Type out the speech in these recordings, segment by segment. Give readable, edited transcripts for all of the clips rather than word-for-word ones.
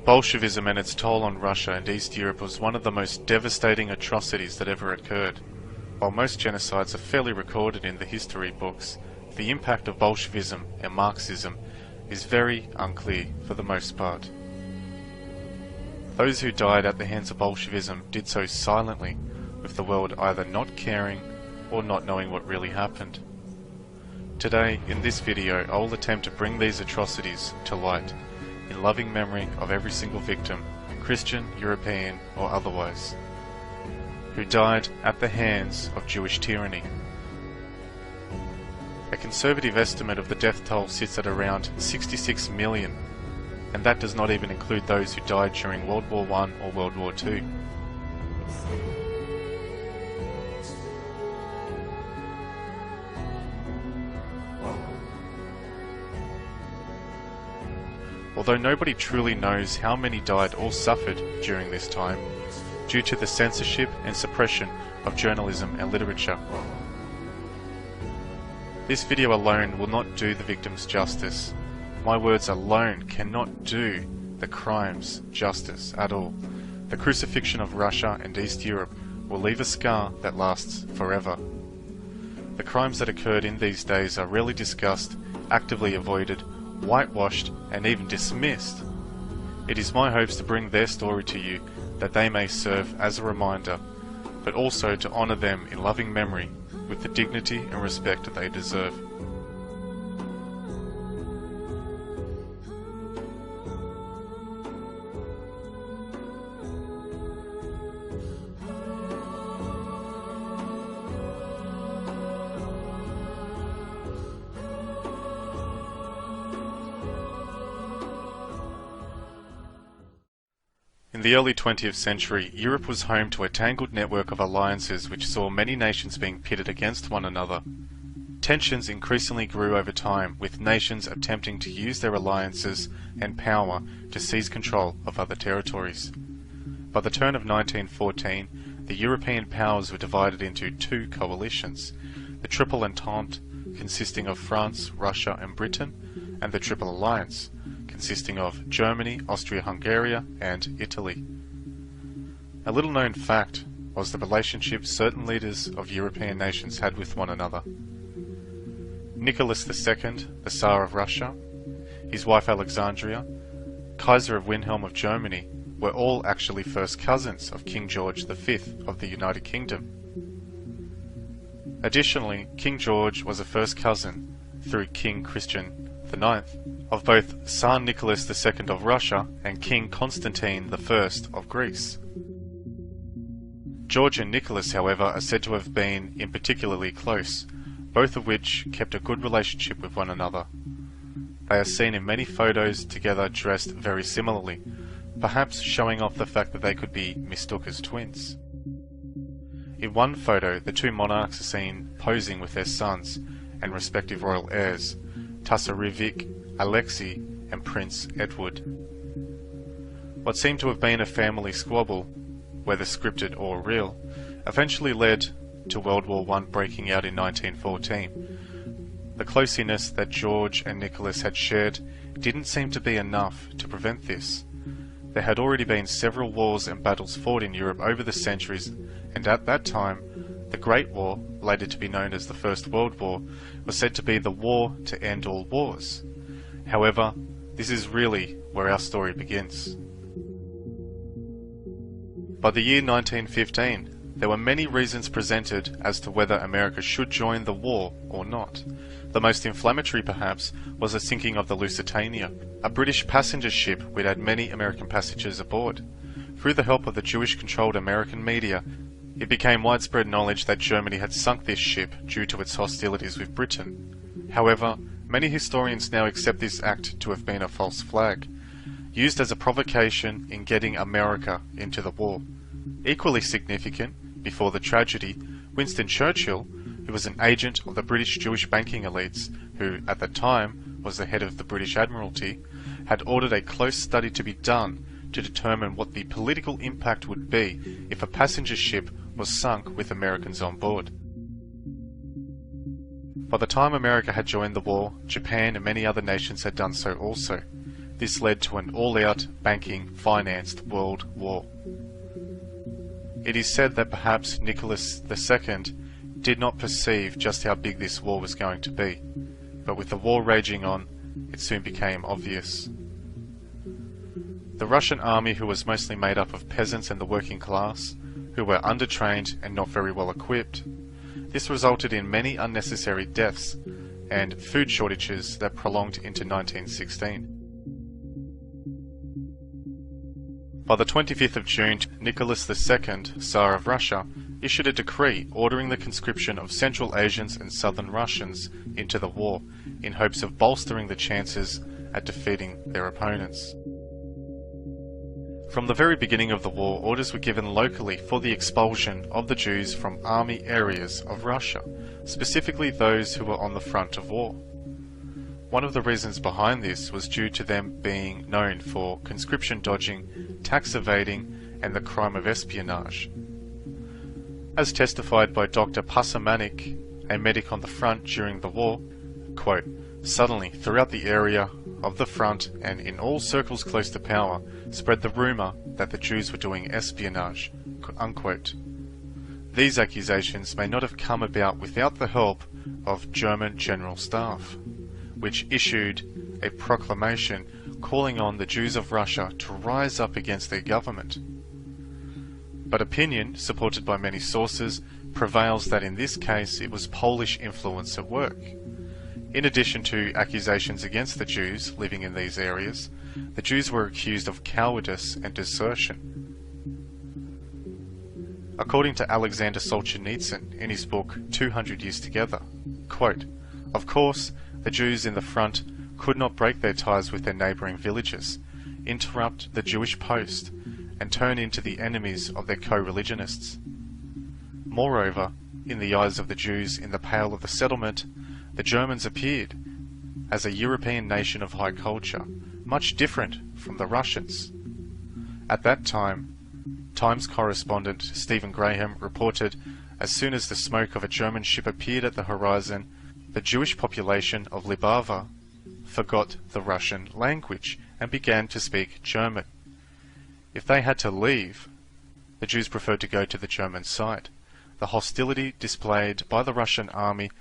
Bolshevism and its toll on Russia and East Europe was one of the most devastating atrocities that ever occurred. While most genocides are fairly recorded in the history books, the impact of Bolshevism and Marxism is very unclear for the most part. Those who died at the hands of Bolshevism did so silently, with the world either not caring or not knowing what really happened. Today, in this video, I will attempt to bring these atrocities to light, in loving memory of every single victim, Christian, European, or otherwise, who died at the hands of Jewish tyranny. A conservative estimate of the death toll sits at around 66 million, and that does not even include those who died during World War I or World War II. Although nobody truly knows how many died or suffered during this time, due to the censorship and suppression of journalism and literature. This video alone will not do the victims justice. My words alone cannot do the crimes justice at all. The crucifixion of Russia and East Europe will leave a scar that lasts forever. The crimes that occurred in these days are rarely discussed, actively avoided, whitewashed, and even dismissed. It is my hopes to bring their story to you, that they may serve as a reminder, but also to honour them in loving memory with the dignity and respect that they deserve. In the early 20th century, Europe was home to a tangled network of alliances which saw many nations being pitted against one another. Tensions increasingly grew over time, with nations attempting to use their alliances and power to seize control of other territories. By the turn of 1914, the European powers were divided into two coalitions: the Triple Entente, consisting of France, Russia and Britain, and the Triple Alliance, consisting of Germany, Austria-Hungary, and Italy. A little-known fact was the relationship certain leaders of European nations had with one another. Nicholas II, the Tsar of Russia, his wife Alexandria, Kaiser of Wilhelm of Germany, were all actually first cousins of King George V of the United Kingdom. Additionally, King George was a first cousin, through King Christian IX, of both Tsar Nicholas II of Russia and King Constantine I of Greece. George and Nicholas, however, are said to have been in particularly close, both of which kept a good relationship with one another. They are seen in many photos together dressed very similarly, perhaps showing off the fact that they could be mistook as twins. In one photo, the two monarchs are seen posing with their sons and respective royal heirs, Tsarevich Alexei and Prince Edward. What seemed to have been a family squabble, whether scripted or real, eventually led to World War I breaking out in 1914. The closeness that George and Nicholas had shared didn't seem to be enough to prevent this. There had already been several wars and battles fought in Europe over the centuries, and at that time, the Great War, later to be known as the First World War, was said to be the war to end all wars. However, this is really where our story begins. By the year 1915, there were many reasons presented as to whether America should join the war or not. The most inflammatory, perhaps, was the sinking of the Lusitania, a British passenger ship which had many American passengers aboard. Through the help of the Jewish-controlled American media, it became widespread knowledge that Germany had sunk this ship due to its hostilities with Britain. However, many historians now accept this act to have been a false flag, used as a provocation in getting America into the war. Equally significant, before the tragedy, Winston Churchill, who was an agent of the British Jewish banking elites, who at the time was the head of the British Admiralty, had ordered a close study to be done to determine what the political impact would be if a passenger ship was sunk with Americans on board. By the time America had joined the war, Japan and many other nations had done so also. This led to an all-out, banking-financed world war. It is said that perhaps Nicholas II did not perceive just how big this war was going to be, but with the war raging on, it soon became obvious. The Russian army, who was mostly made up of peasants and the working class, who were undertrained and not very well equipped, this resulted in many unnecessary deaths and food shortages that prolonged into 1916. By the 25th of June, Nicholas II, Tsar of Russia, issued a decree ordering the conscription of Central Asians and Southern Russians into the war, in hopes of bolstering the chances at defeating their opponents. From the very beginning of the war, orders were given locally for the expulsion of the Jews from army areas of Russia, specifically those who were on the front of war. One of the reasons behind this was due to them being known for conscription dodging, tax evading, and the crime of espionage. As testified by Dr. Pasamanik, a medic on the front during the war, quote, "Suddenly, throughout the area of the front and in all circles close to power, spread the rumour that the Jews were doing espionage," unquote. These accusations may not have come about without the help of German General Staff, which issued a proclamation calling on the Jews of Russia to rise up against their government. But opinion, supported by many sources, prevails that in this case it was Polish influence at work. In addition to accusations against the Jews living in these areas, the Jews were accused of cowardice and desertion. According to Alexander Solzhenitsyn in his book 200 Years Together, quote, "Of course, the Jews in the front could not break their ties with their neighbouring villages, interrupt the Jewish post, and turn into the enemies of their co-religionists. Moreover, in the eyes of the Jews in the Pale of the settlement, the Germans appeared as a European nation of high culture, much different from the Russians." At that time, Times correspondent Stephen Graham reported, as soon as the smoke of a German ship appeared at the horizon, the Jewish population of Libava forgot the Russian language and began to speak German. If they had to leave, the Jews preferred to go to the German side. The hostility displayed by the Russian army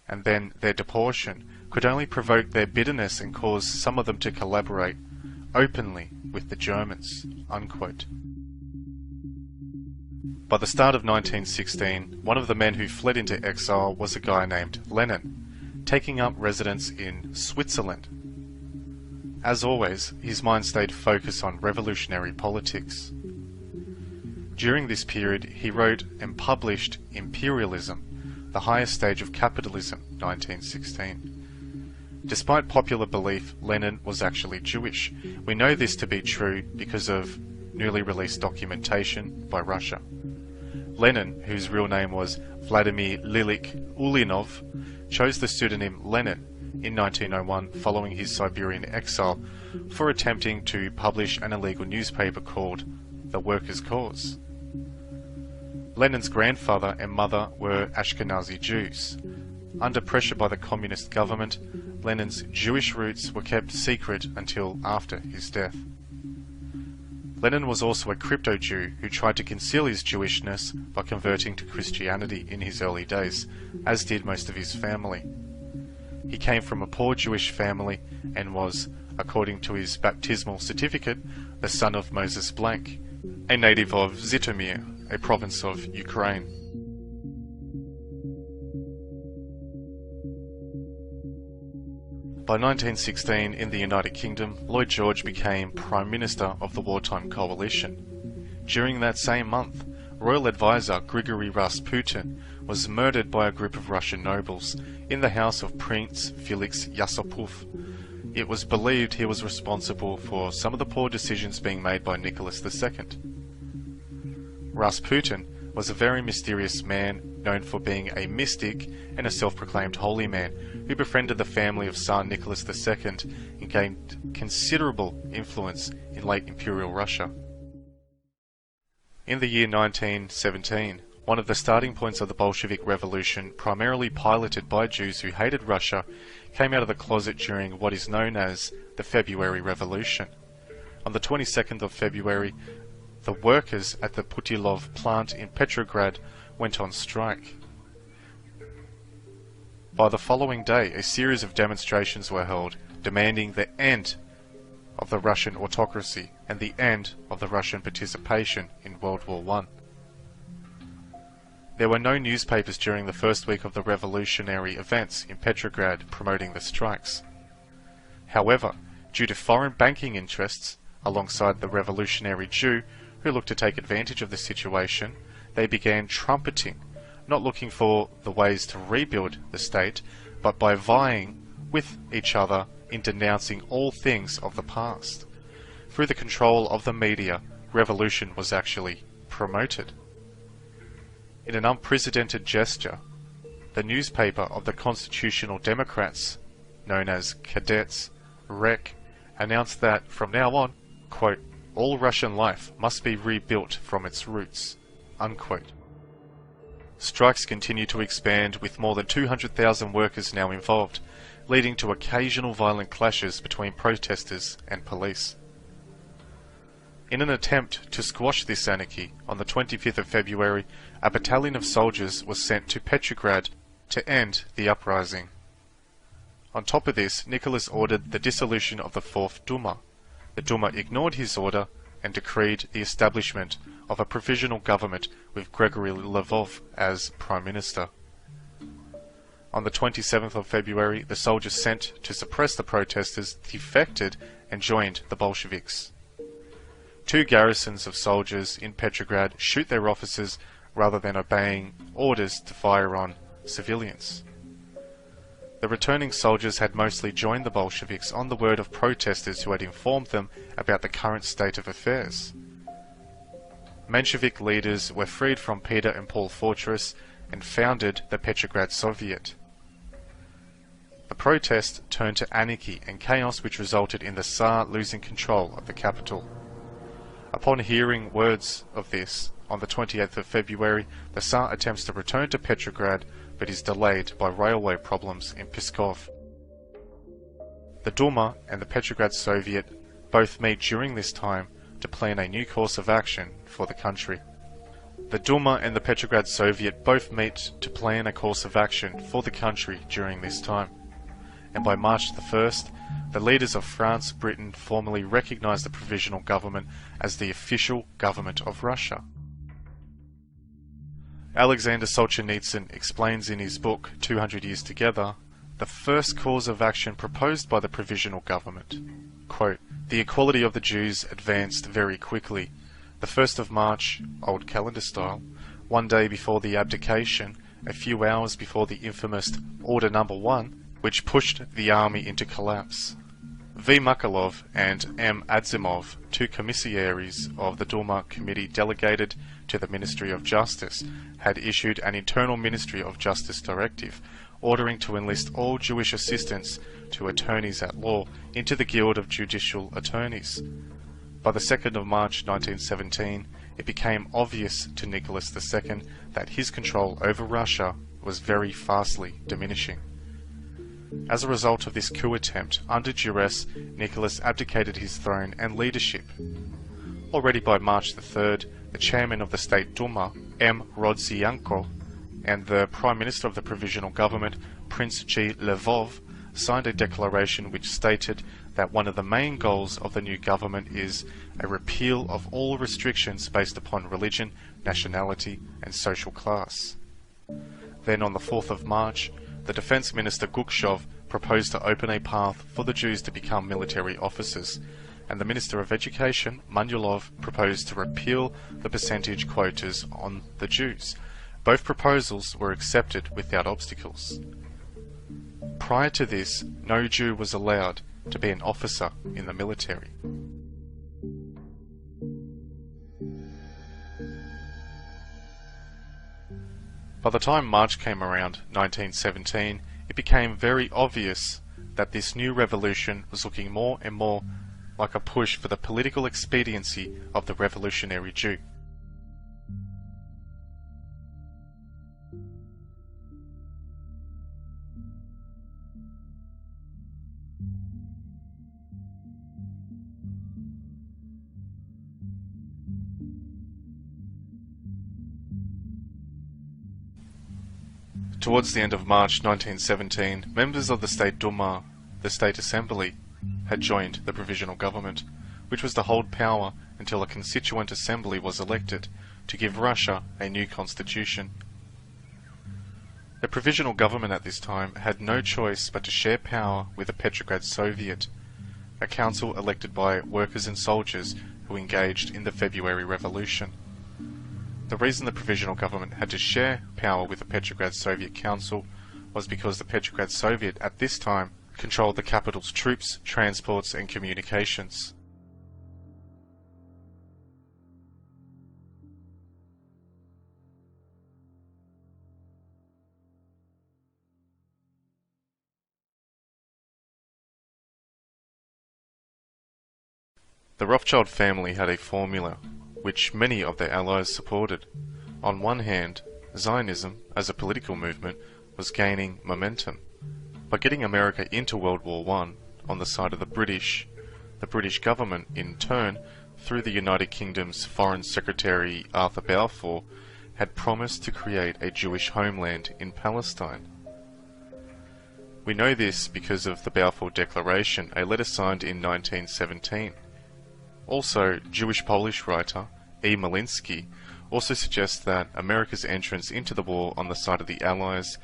and then their deportation could only provoke their bitterness and cause some of them to collaborate openly with the Germans, unquote. By the start of 1916, one of the men who fled into exile was a guy named Lenin, taking up residence in Switzerland. As always, his mind stayed focused on revolutionary politics. During this period, he wrote and published Imperialism, the highest stage of capitalism, 1916. Despite popular belief, Lenin was actually Jewish. We know this to be true because of newly released documentation by Russia. Lenin, whose real name was Vladimir Lilich Ulyanov, chose the pseudonym Lenin in 1901 following his Siberian exile for attempting to publish an illegal newspaper called The Workers' Cause. Lenin's grandfather and mother were Ashkenazi Jews. Under pressure by the communist government, Lenin's Jewish roots were kept secret until after his death. Lenin was also a crypto-Jew who tried to conceal his Jewishness by converting to Christianity in his early days, as did most of his family. He came from a poor Jewish family and was, according to his baptismal certificate, the son of Moses Blank, a native of Zhytomyr, a province of Ukraine. By 1916, in the United Kingdom, Lloyd George became Prime Minister of the wartime coalition. During that same month, royal advisor Grigory Rasputin was murdered by a group of Russian nobles in the house of Prince Felix Yusupov. It was believed he was responsible for some of the poor decisions being made by Nicholas II. Rasputin was a very mysterious man, known for being a mystic and a self-proclaimed holy man, who befriended the family of Tsar Nicholas II and gained considerable influence in late Imperial Russia. In the year 1917, One of the starting points of the Bolshevik Revolution, primarily piloted by Jews who hated Russia, came out of the closet during what is known as the February Revolution. On the 22nd of February, the workers at the Putilov plant in Petrograd went on strike. By the following day, a series of demonstrations were held, demanding the end of the Russian autocracy and the end of the Russian participation in World War I. There were no newspapers during the first week of the revolutionary events in Petrograd promoting the strikes. However, due to foreign banking interests, alongside the revolutionary Jew who looked to take advantage of the situation, they began trumpeting, not looking for the ways to rebuild the state, but by vying with each other in denouncing all things of the past. Through the control of the media, revolution was actually promoted. In an unprecedented gesture, the newspaper of the Constitutional Democrats, known as Cadets, Rek, announced that from now on, quote, all Russian life must be rebuilt from its roots, unquote. Strikes continue to expand, with more than 200,000 workers now involved, leading to occasional violent clashes between protesters and police. In an attempt to squash this anarchy, on the 25th of February, a battalion of soldiers was sent to Petrograd to end the uprising. On top of this, Nicholas ordered the dissolution of the Fourth Duma. The Duma ignored his order and decreed the establishment of a provisional government with Gregory Lvov as Prime Minister. On the 27th of February, the soldiers sent to suppress the protesters defected and joined the Bolsheviks. Two garrisons of soldiers in Petrograd shoot their officers rather than obeying orders to fire on civilians. The returning soldiers had mostly joined the Bolsheviks on the word of protesters who had informed them about the current state of affairs. Menshevik leaders were freed from Peter and Paul Fortress and founded the Petrograd Soviet. The protest turned to anarchy and chaos, which resulted in the Tsar losing control of the capital. Upon hearing words of this, on the 28th of February, the Tsar attempts to return to Petrograd, but is delayed by railway problems in Pskov. The Duma and the Petrograd Soviet both meet during this time to plan a new course of action for the country. The Duma and the Petrograd Soviet both meet to plan a course of action for the country during this time. And by March the 1st, the leaders of France, Britain formally recognized the provisional government as the official government of Russia. Alexander Solzhenitsyn explains in his book 200 Years Together the first course of action proposed by the provisional government. Quote, the equality of the Jews advanced very quickly. The 1st of March, old calendar style, one day before the abdication, a few hours before the infamous Order No. 1, which pushed the army into collapse. V. Makarov and M. Adzimov, two commissaries of the Duma committee delegated to the Ministry of Justice, had issued an internal Ministry of Justice directive ordering to enlist all Jewish assistants to attorneys at law into the Guild of Judicial Attorneys. By the 2nd of March 1917, it became obvious to Nicholas II that his control over Russia was very fastly diminishing. As a result of this coup attempt, under duress, Nicholas abdicated his throne and leadership. Already by March the 3rd, the chairman of the State Duma, M. Rodzianko, and the Prime Minister of the Provisional Government, Prince G. Lvov, signed a declaration which stated that one of the main goals of the new government is a repeal of all restrictions based upon religion, nationality, and social class. Then on the 4th of March, the Defense Minister Gukshov proposed to open a path for the Jews to become military officers, and the Minister of Education, Manulov, proposed to repeal the percentage quotas on the Jews. Both proposals were accepted without obstacles. Prior to this, no Jew was allowed to be an officer in the military. By the time March came around, 1917, it became very obvious that this new revolution was looking more and more like a push for the political expediency of the revolutionary Jew. Towards the end of March 1917, members of the State Duma, the State Assembly, had joined the Provisional Government, which was to hold power until a Constituent Assembly was elected to give Russia a new constitution. The Provisional Government at this time had no choice but to share power with the Petrograd Soviet, a council elected by workers and soldiers who engaged in the February Revolution. The reason the Provisional Government had to share power with the Petrograd Soviet Council was because the Petrograd Soviet at this time controlled the capital's troops, transports and communications. The Rothschild family had a formula which many of their allies supported. On one hand, Zionism, as a political movement, was gaining momentum. By getting America into World War I on the side of the British government, in turn, through the United Kingdom's Foreign Secretary Arthur Balfour, had promised to create a Jewish homeland in Palestine. We know this because of the Balfour Declaration, a letter signed in 1917. Also, Jewish-Polish writer E. Malinsky also suggests that America's entrance into the war on the side of the Allies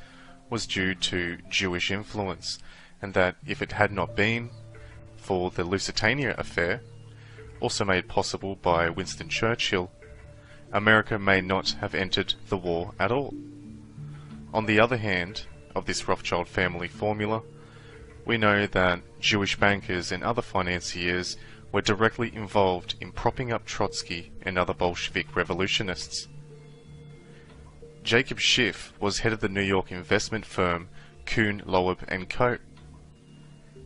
was due to Jewish influence, and that if it had not been for the Lusitania affair, also made possible by Winston Churchill, America may not have entered the war at all. On the other hand of this Rothschild family formula, we know that Jewish bankers and other financiers were directly involved in propping up Trotsky and other Bolshevik revolutionists. Jacob Schiff was head of the New York investment firm Kuhn, Loeb & Co.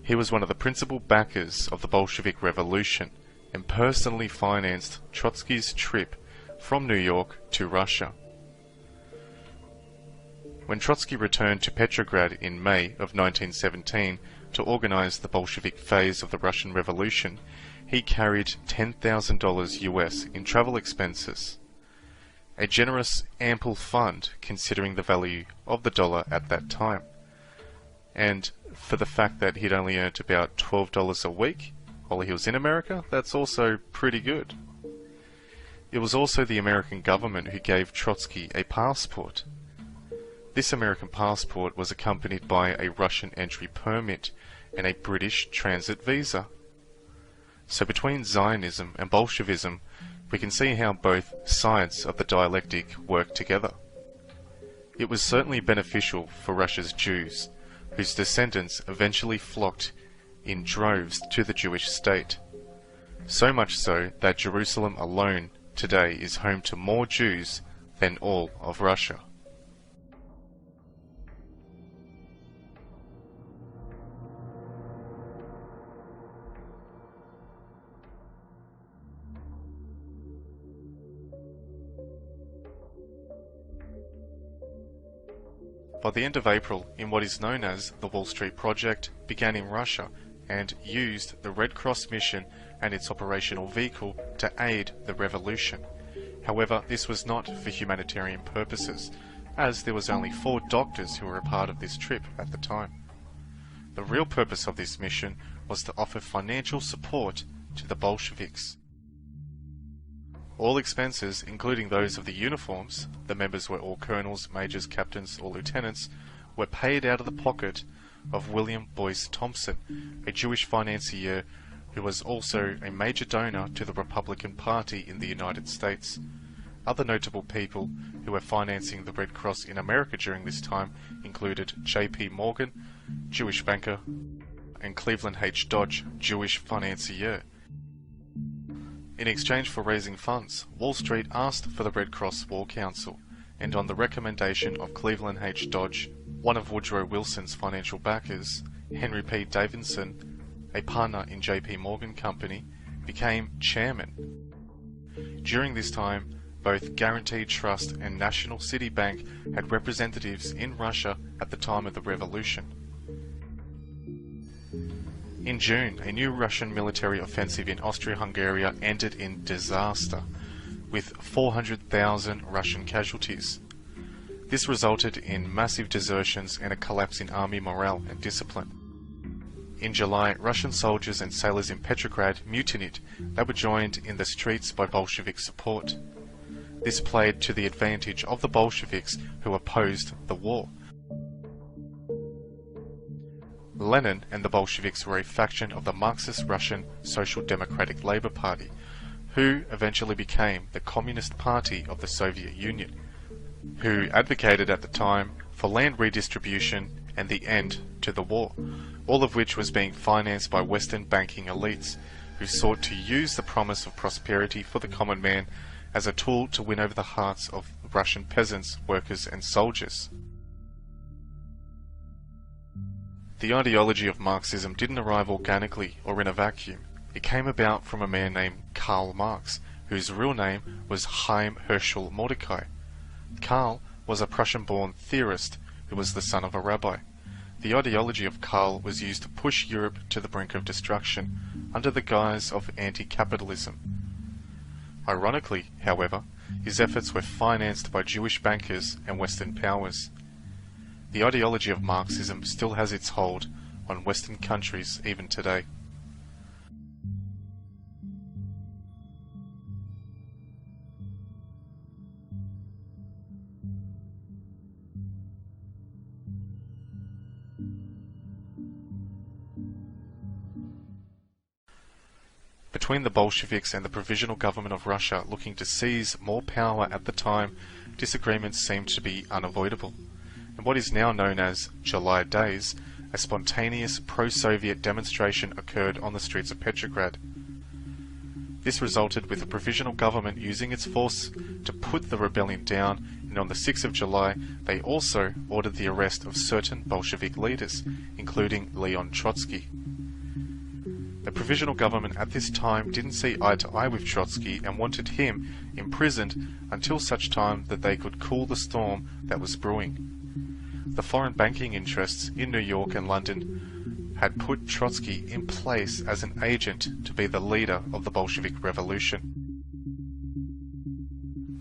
He was one of the principal backers of the Bolshevik Revolution and personally financed Trotsky's trip from New York to Russia. When Trotsky returned to Petrograd in May of 1917 to organize the Bolshevik phase of the Russian Revolution, he carried $10,000 US in travel expenses, a generous, ample fund considering the value of the dollar at that time. And for the fact that he'd only earned about $12 a week while he was in America, that's also pretty good. It was also the American government who gave Trotsky a passport. This American passport was accompanied by a Russian entry permit and a British transit visa. So between Zionism and Bolshevism, we can see how both sides of the dialectic work together. It was certainly beneficial for Russia's Jews, whose descendants eventually flocked in droves to the Jewish state. So much so that Jerusalem alone today is home to more Jews than all of Russia. By the end of April, in what is known as the Wall Street Project, began in Russia and used the Red Cross mission and its operational vehicle to aid the revolution. However, this was not for humanitarian purposes, as there was only 4 doctors who were a part of this trip at the time. The real purpose of this mission was to offer financial support to the Bolsheviks. All expenses, including those of the uniforms, the members were all colonels, majors, captains, or lieutenants, were paid out of the pocket of William Boyce Thompson, a Jewish financier who was also a major donor to the Republican Party in the United States. Other notable people who were financing the Red Cross in America during this time included J.P. Morgan, Jewish banker, and Cleveland H. Dodge, Jewish financier. In exchange for raising funds, Wall Street asked for the Red Cross War Council, and on the recommendation of Cleveland H. Dodge, one of Woodrow Wilson's financial backers, Henry P. Davidson, a partner in J.P. Morgan Company, became chairman. During this time, both Guaranteed Trust and National City Bank had representatives in Russia at the time of the revolution. In June, a new Russian military offensive in Austria-Hungary ended in disaster, with 400,000 Russian casualties. This resulted in massive desertions and a collapse in army morale and discipline. In July, Russian soldiers and sailors in Petrograd mutinied. They were joined in the streets by Bolshevik support. This played to the advantage of the Bolsheviks, who opposed the war. Lenin and the Bolsheviks were a faction of the Marxist Russian Social Democratic Labour Party, who eventually became the Communist Party of the Soviet Union, who advocated at the time for land redistribution and the end to the war, all of which was being financed by Western banking elites, who sought to use the promise of prosperity for the common man as a tool to win over the hearts of Russian peasants, workers and soldiers. The ideology of Marxism didn't arrive organically or in a vacuum. It came about from a man named Karl Marx, whose real name was Chaim Herschel Mordecai. Karl was a Prussian-born theorist who was the son of a rabbi. The ideology of Karl was used to push Europe to the brink of destruction under the guise of anti-capitalism. Ironically, however, his efforts were financed by Jewish bankers and Western powers. The ideology of Marxism still has its hold on Western countries even today. Between the Bolsheviks and the Provisional Government of Russia looking to seize more power at the time, disagreements seemed to be unavoidable. In what is now known as July Days, a spontaneous pro-Soviet demonstration occurred on the streets of Petrograd. This resulted with the Provisional Government using its force to put the rebellion down, and on the 6th of July they also ordered the arrest of certain Bolshevik leaders, including Leon Trotsky. The Provisional Government at this time didn't see eye to eye with Trotsky and wanted him imprisoned until such time that they could cool the storm that was brewing. The foreign banking interests in New York and London had put Trotsky in place as an agent to be the leader of the Bolshevik Revolution.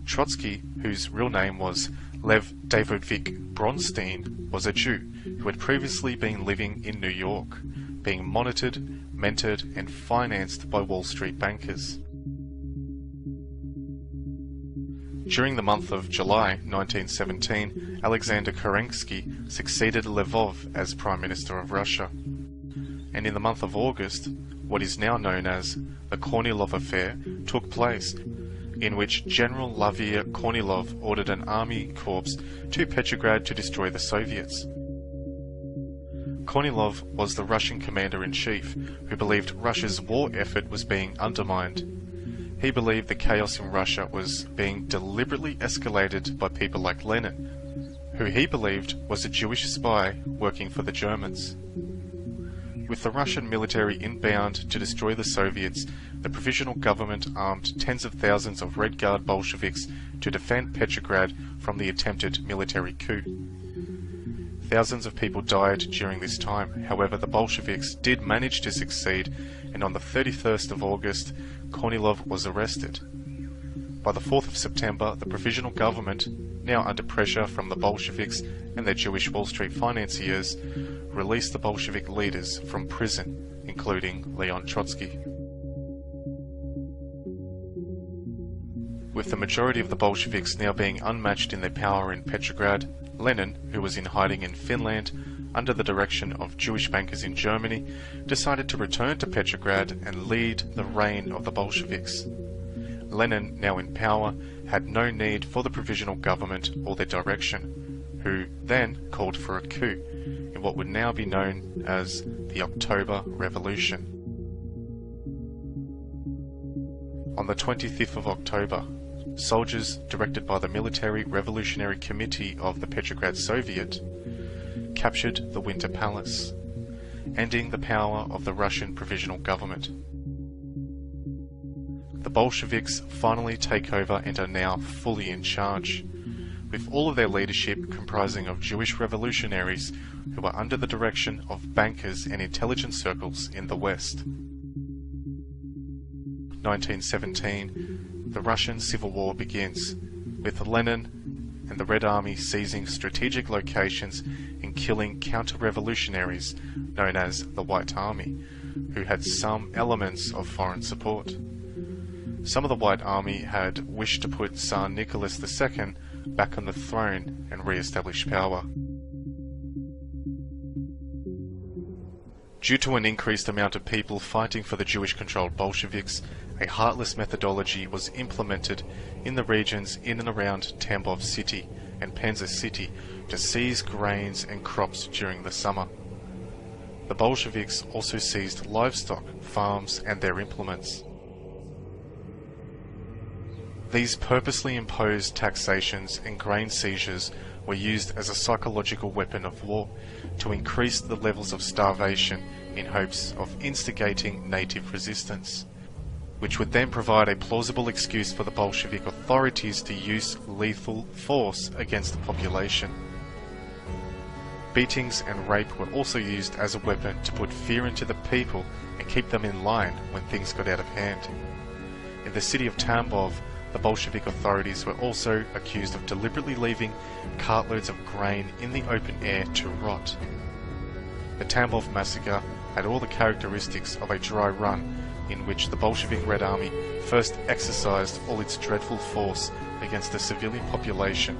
Trotsky, whose real name was Lev Davidovich Bronstein, was a Jew who had previously been living in New York, being monitored, mentored and financed by Wall Street bankers. During the month of July 1917, Alexander Kerensky succeeded Lvov as Prime Minister of Russia. And in the month of August, what is now known as the Kornilov Affair took place, in which General Lavir Kornilov ordered an army corps to Petrograd to destroy the Soviets. Kornilov was the Russian commander-in-chief who believed Russia's war effort was being undermined. He believed the chaos in Russia was being deliberately escalated by people like Lenin, who he believed was a Jewish spy working for the Germans. With the Russian military inbound to destroy the Soviets, the Provisional Government armed tens of thousands of Red Guard Bolsheviks to defend Petrograd from the attempted military coup. Thousands of people died during this time. However, the Bolsheviks did manage to succeed, and on the 31st of August, Kornilov was arrested. By the 4th of September, the Provisional Government, now under pressure from the Bolsheviks and their Jewish Wall Street financiers, released the Bolshevik leaders from prison, including Leon Trotsky. With the majority of the Bolsheviks now being unmatched in their power in Petrograd, Lenin, who was in hiding in Finland under the direction of Jewish bankers in Germany, decided to return to Petrograd and lead the reign of the Bolsheviks. Lenin, now in power, had no need for the Provisional Government or their direction, who then called for a coup in what would now be known as the October Revolution. On the 25th of October, soldiers directed by the Military Revolutionary Committee of the Petrograd Soviet captured the Winter Palace, ending the power of the Russian Provisional Government. The Bolsheviks finally take over and are now fully in charge, with all of their leadership comprising of Jewish revolutionaries who are under the direction of bankers and intelligence circles in the West. 1917, the Russian Civil War begins, with Lenin and the Red Army seizing strategic locations and killing counter-revolutionaries known as the White Army, who had some elements of foreign support. Some of the White Army had wished to put Tsar Nicholas II back on the throne and re-establish power. Due to an increased amount of people fighting for the Jewish-controlled Bolsheviks, a heartless methodology was implemented in the regions in and around Tambov City and Penza City to seize grains and crops during the summer. The Bolsheviks also seized livestock, farms, and their implements. These purposely imposed taxations and grain seizures were used as a psychological weapon of war to increase the levels of starvation in hopes of instigating native resistance, which would then provide a plausible excuse for the Bolshevik authorities to use lethal force against the population. Beatings and rape were also used as a weapon to put fear into the people and keep them in line when things got out of hand. In the city of Tambov, the Bolshevik authorities were also accused of deliberately leaving cartloads of grain in the open air to rot. The Tambov massacre had all the characteristics of a dry run in which the Bolshevik Red Army first exercised all its dreadful force against the civilian population,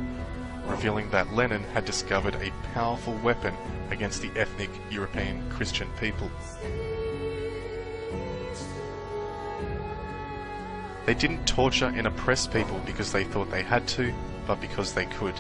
revealing that Lenin had discovered a powerful weapon against the ethnic European Christian people. They didn't torture and oppress people because they thought they had to, but because they could.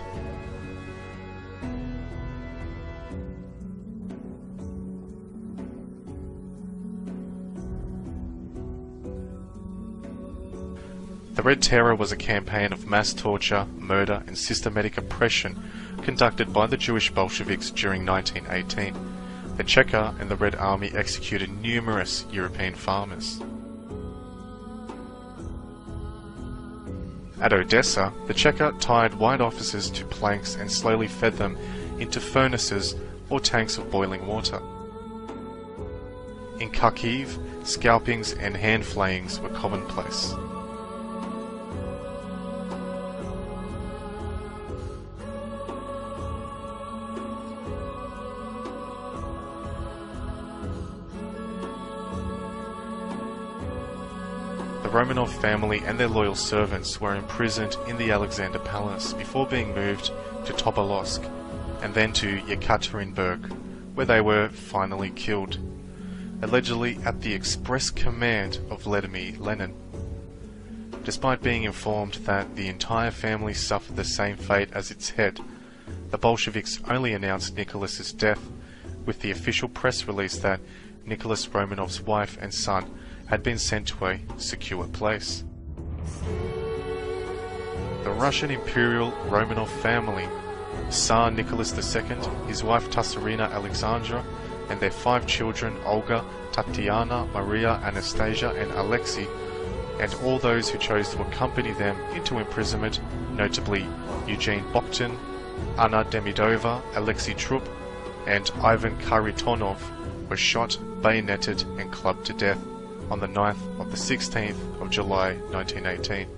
The Red Terror was a campaign of mass torture, murder, and systematic oppression conducted by the Jewish Bolsheviks during 1918. The Cheka and the Red Army executed numerous European farmers. At Odessa, the Cheka tied white officers to planks and slowly fed them into furnaces or tanks of boiling water. In Kharkiv, scalpings and hand flayings were commonplace. The Romanov family and their loyal servants were imprisoned in the Alexander Palace before being moved to Tobolsk and then to Yekaterinburg, where they were finally killed, allegedly at the express command of Vladimir Lenin. Despite being informed that the entire family suffered the same fate as its head, the Bolsheviks only announced Nicholas's death with the official press release that Nicholas Romanov's wife and son had been sent to a secure place. The Russian Imperial Romanov family, Tsar Nicholas II, his wife Tsarina Alexandra, and their 5 children Olga, Tatiana, Maria, Anastasia, and Alexei, and all those who chose to accompany them into imprisonment, notably Eugene Bokhtin, Anna Demidova, Alexei Trup, and Ivan Kharitonov, were shot, bayoneted, and clubbed to death on the 9th of the 16th of July 1918.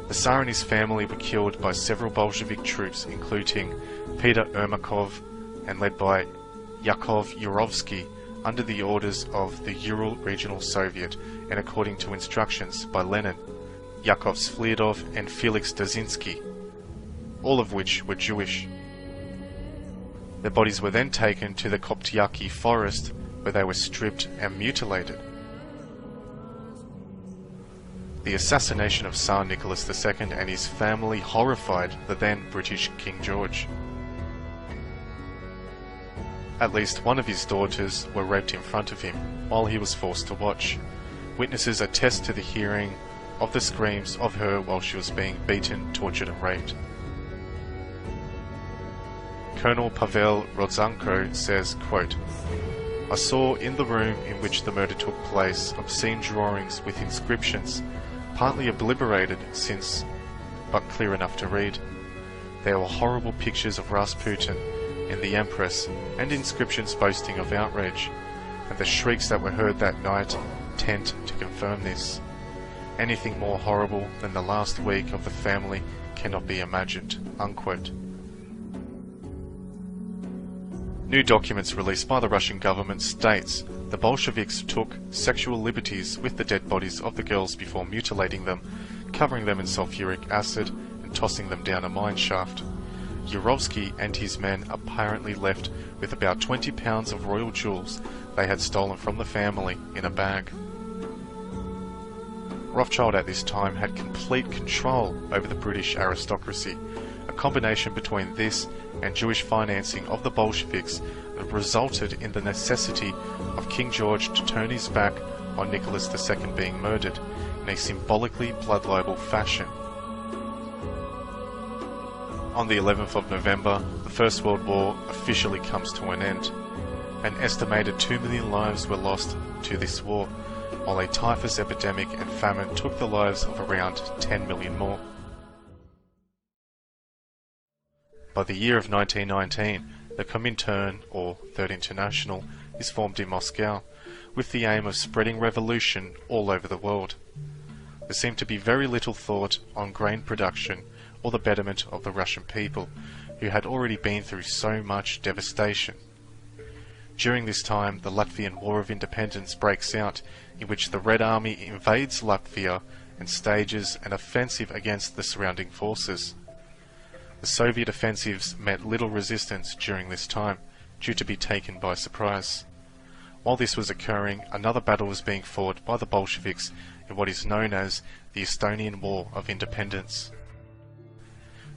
The Tsar and his family were killed by several Bolshevik troops, including Peter Ermakov and led by Yakov Yurovsky under the orders of the Ural Regional Soviet and according to instructions by Lenin, Yakov Sfliadov and Felix Dzerzhinsky, all of which were Jewish. Their bodies were then taken to the Koptyaki forest where they were stripped and mutilated. The assassination of Tsar Nicholas II and his family horrified the then British King George. At least one of his daughters were raped in front of him while he was forced to watch. Witnesses attest to the hearing of the screams of her while she was being beaten, tortured and raped. Colonel Pavel Rodzanko says, quote, "I saw in the room in which the murder took place obscene drawings with inscriptions, partly obliterated since, but clear enough to read. There were horrible pictures of Rasputin and the Empress, and inscriptions boasting of outrage, and the shrieks that were heard that night tend to confirm this. Anything more horrible than the last week of the family cannot be imagined." Unquote. New documents released by the Russian government states the Bolsheviks took sexual liberties with the dead bodies of the girls before mutilating them, covering them in sulfuric acid and tossing them down a mine shaft. Yurovsky and his men apparently left with about 20 pounds of royal jewels they had stolen from the family in a bag. Rothschild at this time had complete control over the British aristocracy. A combination between this and Jewish financing of the Bolsheviks resulted in the necessity of King George to turn his back on Nicholas II being murdered in a symbolically blood-libel fashion. On the 11th of November, the First World War officially comes to an end. An estimated 2 million lives were lost to this war, while a typhus epidemic and famine took the lives of around 10 million more. By the year of 1919, the Comintern, or Third International, is formed in Moscow, with the aim of spreading revolution all over the world. There seemed to be very little thought on grain production or the betterment of the Russian people, who had already been through so much devastation. During this time, the Latvian War of Independence breaks out, in which the Red Army invades Latvia and stages an offensive against the surrounding forces. The Soviet offensives met little resistance during this time, due to be taken by surprise. While this was occurring, another battle was being fought by the Bolsheviks in what is known as the Estonian War of Independence.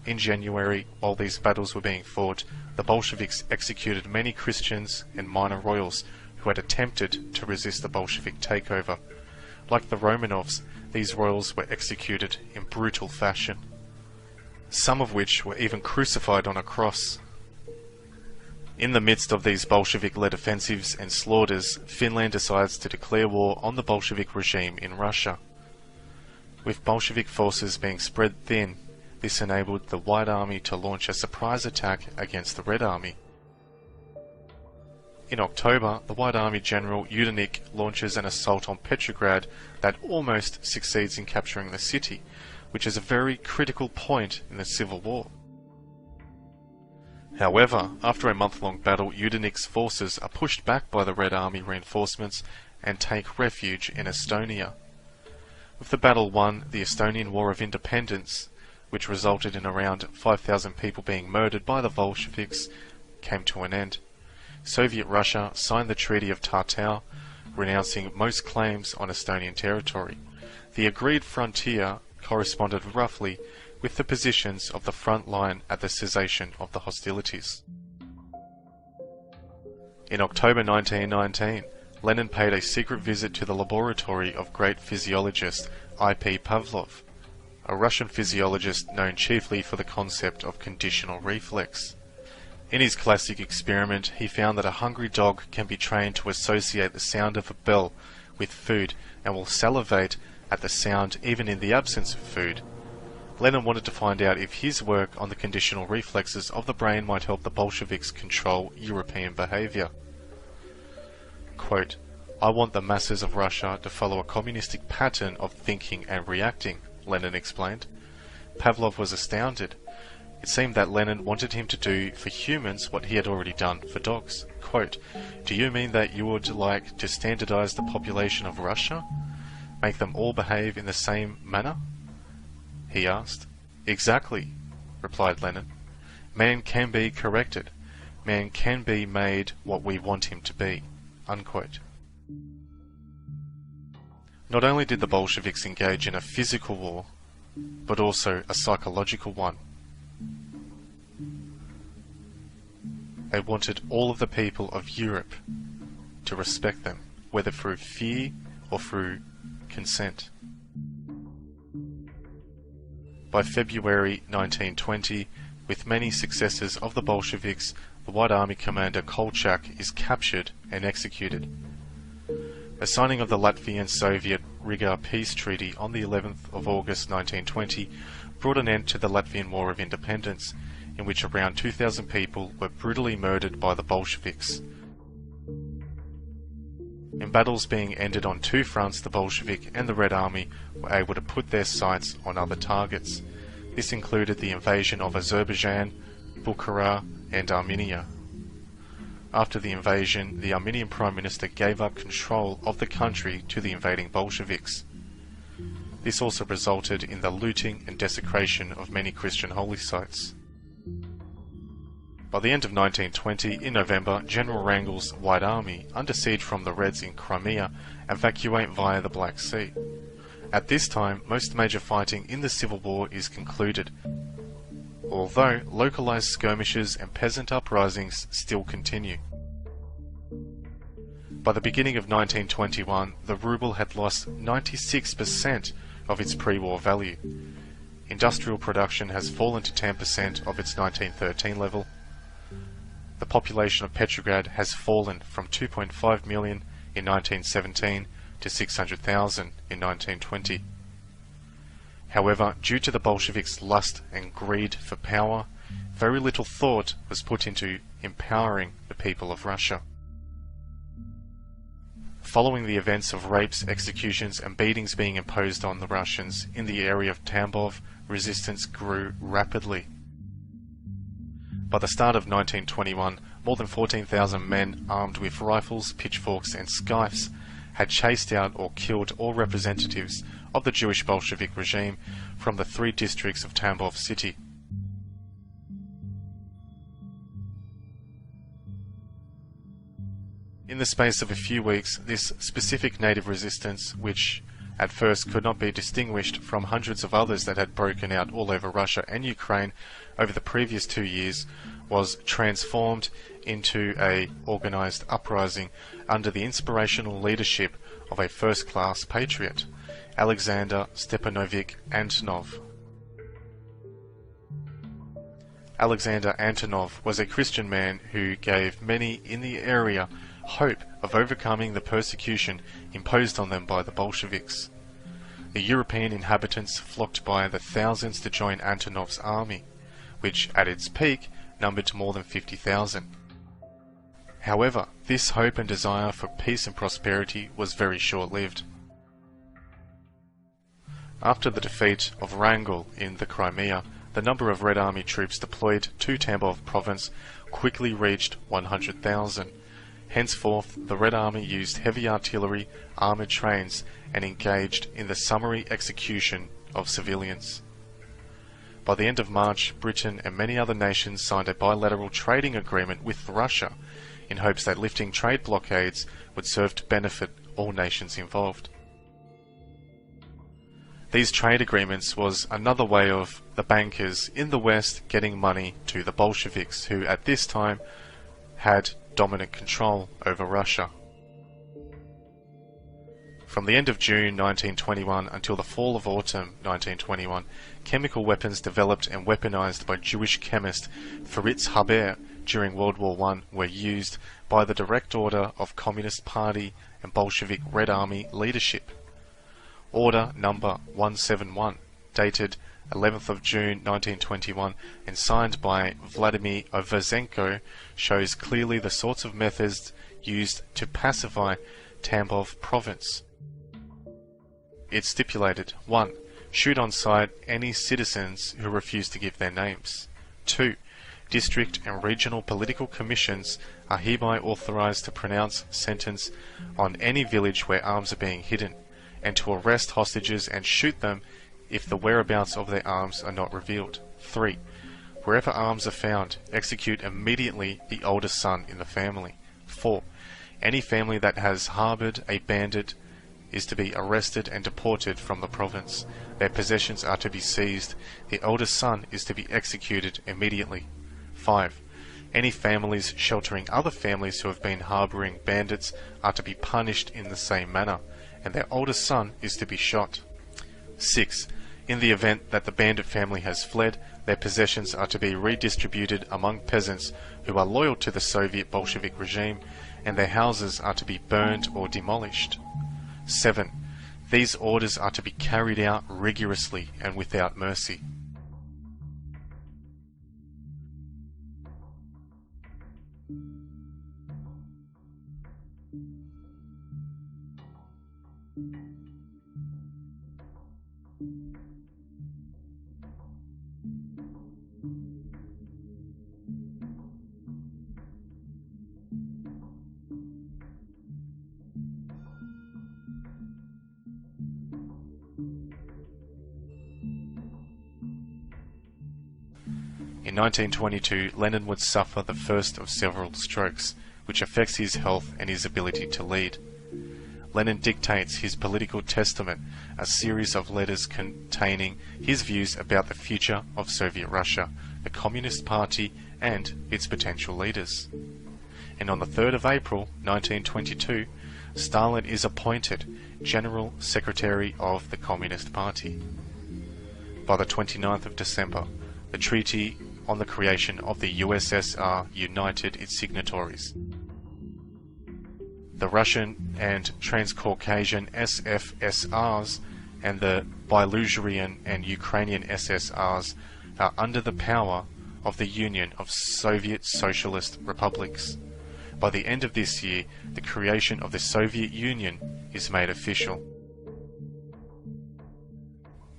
In January, while these battles were being fought, the Bolsheviks executed many Christians and minor royals who had attempted to resist the Bolshevik takeover. Like the Romanovs, these royals were executed in brutal fashion, some of which were even crucified on a cross. In the midst of these Bolshevik-led offensives and slaughters, Finland decides to declare war on the Bolshevik regime in Russia. With Bolshevik forces being spread thin, this enabled the White Army to launch a surprise attack against the Red Army. In October, the White Army General Yudenich launches an assault on Petrograd that almost succeeds in capturing the city, which is a very critical point in the Civil War. However, after a month-long battle, Yudenich's forces are pushed back by the Red Army reinforcements and take refuge in Estonia. With the battle won, the Estonian War of Independence, which resulted in around 5,000 people being murdered by the Bolsheviks, came to an end. Soviet Russia signed the Treaty of Tartu, renouncing most claims on Estonian territory. The agreed frontier corresponded roughly with the positions of the front line at the cessation of the hostilities. In October 1919, Lenin paid a secret visit to the laboratory of great physiologist I.P. Pavlov, a Russian physiologist known chiefly for the concept of conditional reflex. In his classic experiment, he found that a hungry dog can be trained to associate the sound of a bell with food and will salivate at the sound even in the absence of food. Lenin wanted to find out if his work on the conditional reflexes of the brain might help the Bolsheviks control European behavior. Quote, "I want the masses of Russia to follow a communistic pattern of thinking and reacting," Lenin explained. Pavlov was astounded. It seemed that Lenin wanted him to do for humans what he had already done for dogs. Quote, "Do you mean that you would like to standardize the population of Russia? Make them all behave in the same manner?" he asked. "Exactly," replied Lenin. "Man can be corrected. Man can be made what we want him to be." Unquote. Not only did the Bolsheviks engage in a physical war, but also a psychological one. They wanted all of the people of Europe to respect them, whether through fear or through consent. By February 1920, with many successes of the Bolsheviks, the White Army commander Kolchak is captured and executed. The signing of the Latvian-Soviet Riga Peace Treaty on the 11th of August 1920 brought an end to the Latvian War of Independence, in which around 2,000 people were brutally murdered by the Bolsheviks. In battles being ended on two fronts, the Bolshevik and the Red Army were able to put their sights on other targets. This included the invasion of Azerbaijan, Bukhara, and Armenia. After the invasion, the Armenian Prime Minister gave up control of the country to the invading Bolsheviks. This also resulted in the looting and desecration of many Christian holy sites. By the end of 1920, in November, General Wrangel's White Army, under siege from the Reds in Crimea, evacuate via the Black Sea. At this time, most major fighting in the Civil War is concluded, although localized skirmishes and peasant uprisings still continue. By the beginning of 1921, the ruble had lost 96% of its pre-war value. Industrial production has fallen to 10% of its 1913 level. The population of Petrograd has fallen from 2.5 million in 1917 to 600,000 in 1920. However, due to the Bolsheviks' lust and greed for power, very little thought was put into empowering the people of Russia. Following the events of rapes, executions and beatings being imposed on the Russians in the area of Tambov, resistance grew rapidly. By the start of 1921, more than 14,000 men armed with rifles, pitchforks and scythes had chased out or killed all representatives of the Jewish Bolshevik regime from the 3 districts of Tambov city. In the space of a few weeks, this specific native resistance, which at first could not be distinguished from hundreds of others that had broken out all over Russia and Ukraine over the previous 2 years, was transformed into a organized uprising under the inspirational leadership of a first-class patriot, Alexander Stepanovich Antonov. Alexander Antonov was a Christian man who gave many in the area hope of overcoming the persecution imposed on them by the Bolsheviks. The European inhabitants flocked by the thousands to join Antonov's army, which at its peak numbered more than 50,000. However, this hope and desire for peace and prosperity was very short-lived. After the defeat of Wrangel in the Crimea, the number of Red Army troops deployed to Tambov province quickly reached 100,000. Henceforth, the Red Army used heavy artillery, armoured trains, and engaged in the summary execution of civilians. By the end of March, Britain and many other nations signed a bilateral trading agreement with Russia in hopes that lifting trade blockades would serve to benefit all nations involved. These trade agreements was another way of the bankers in the West getting money to the Bolsheviks, who at this time had dominant control over Russia. From the end of June 1921 until the fall of autumn 1921, chemical weapons developed and weaponized by Jewish chemist Fritz Haber during World War I were used by the direct order of Communist Party and Bolshevik Red Army leadership. Order number 171, dated 11th of June 1921 and signed by Vladimir Overzenko, shows clearly the sorts of methods used to pacify Tambov province. It stipulated: 1. Shoot on sight any citizens who refuse to give their names. 2. District and regional political commissions are hereby authorized to pronounce sentence on any village where arms are being hidden, and to arrest hostages and shoot them if the whereabouts of their arms are not revealed. 3. Wherever arms are found, execute immediately the oldest son in the family. 4. Any family that has harbored a bandit is to be arrested and deported from the province. Their possessions are to be seized. The eldest son is to be executed immediately. 5. Any families sheltering other families who have been harboring bandits are to be punished in the same manner, and their oldest son is to be shot. 6. In the event that the bandit family has fled, their possessions are to be redistributed among peasants who are loyal to the Soviet Bolshevik regime, and their houses are to be burned or demolished. 7. These orders are to be carried out rigorously and without mercy. In 1922, Lenin would suffer the first of several strokes, which affects his health and his ability to lead. Lenin dictates his political testament, a series of letters containing his views about the future of Soviet Russia, the Communist Party, and its potential leaders. And on the 3rd of April 1922, Stalin is appointed General Secretary of the Communist Party. By the 29th of December, the Treaty on the creation of the USSR united its signatories. The Russian and Transcaucasian SFSRs and the Belarusian and Ukrainian SSRs are under the power of the Union of Soviet Socialist Republics. By the end of this year, the creation of the Soviet Union is made official.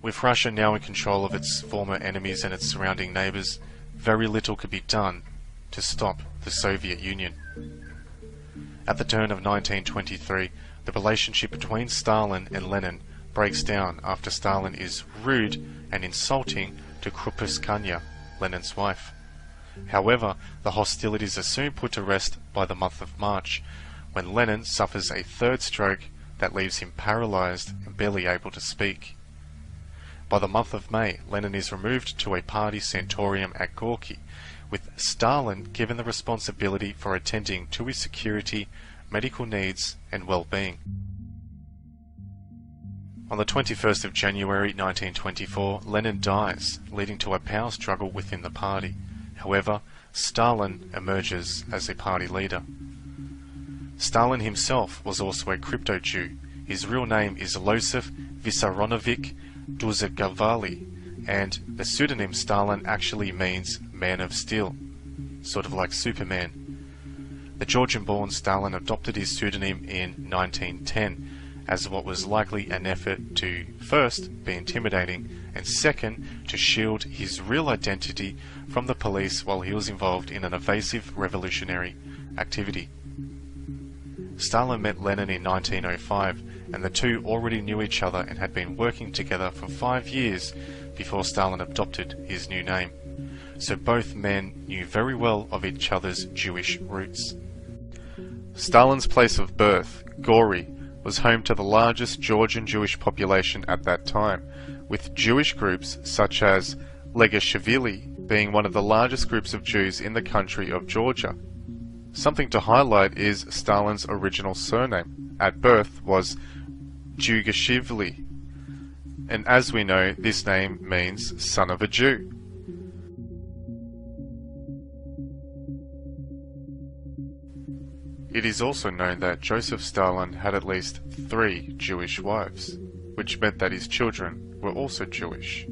With Russia now in control of its former enemies and its surrounding neighbours, very little could be done to stop the Soviet Union. At the turn of 1923, the relationship between Stalin and Lenin breaks down after Stalin is rude and insulting to Crucifixion, Lenin's wife. However, the hostilities are soon put to rest by the month of March, when Lenin suffers a third stroke that leaves him paralysed and barely able to speak. By the month of May, Lenin is removed to a party sanatorium at Gorky, with Stalin given the responsibility for attending to his security, medical needs, and well-being. On the 21st of January 1924, Lenin dies, leading to a power struggle within the party. However, Stalin emerges as a party leader. Stalin himself was also a crypto-Jew. His real name is Losif Vissarionovich Duzagavali, and the pseudonym Stalin actually means Man of Steel, sort of like Superman. The Georgian-born Stalin adopted his pseudonym in 1910 as what was likely an effort to, first, be intimidating, and second, to shield his real identity from the police while he was involved in an evasive revolutionary activity. Stalin met Lenin in 1905, and the two already knew each other and had been working together for 5 years before Stalin adopted his new name. So both men knew very well of each other's Jewish roots. Stalin's place of birth, Gori, was home to the largest Georgian Jewish population at that time, with Jewish groups such as Legashvili being one of the largest groups of Jews in the country of Georgia. Something to highlight is Stalin's original surname, at birth, was Jugashvili, and as we know, this name means son of a Jew. It is also known that Joseph Stalin had at least 3 Jewish wives, which meant that his children were also Jewish.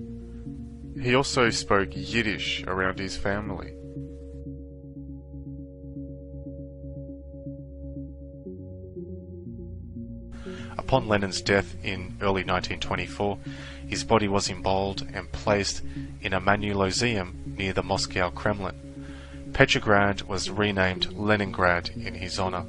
He also spoke Yiddish around his family. Upon Lenin's death in early 1924, his body was embalmed and placed in a mausoleum near the Moscow Kremlin. Petrograd was renamed Leningrad in his honor.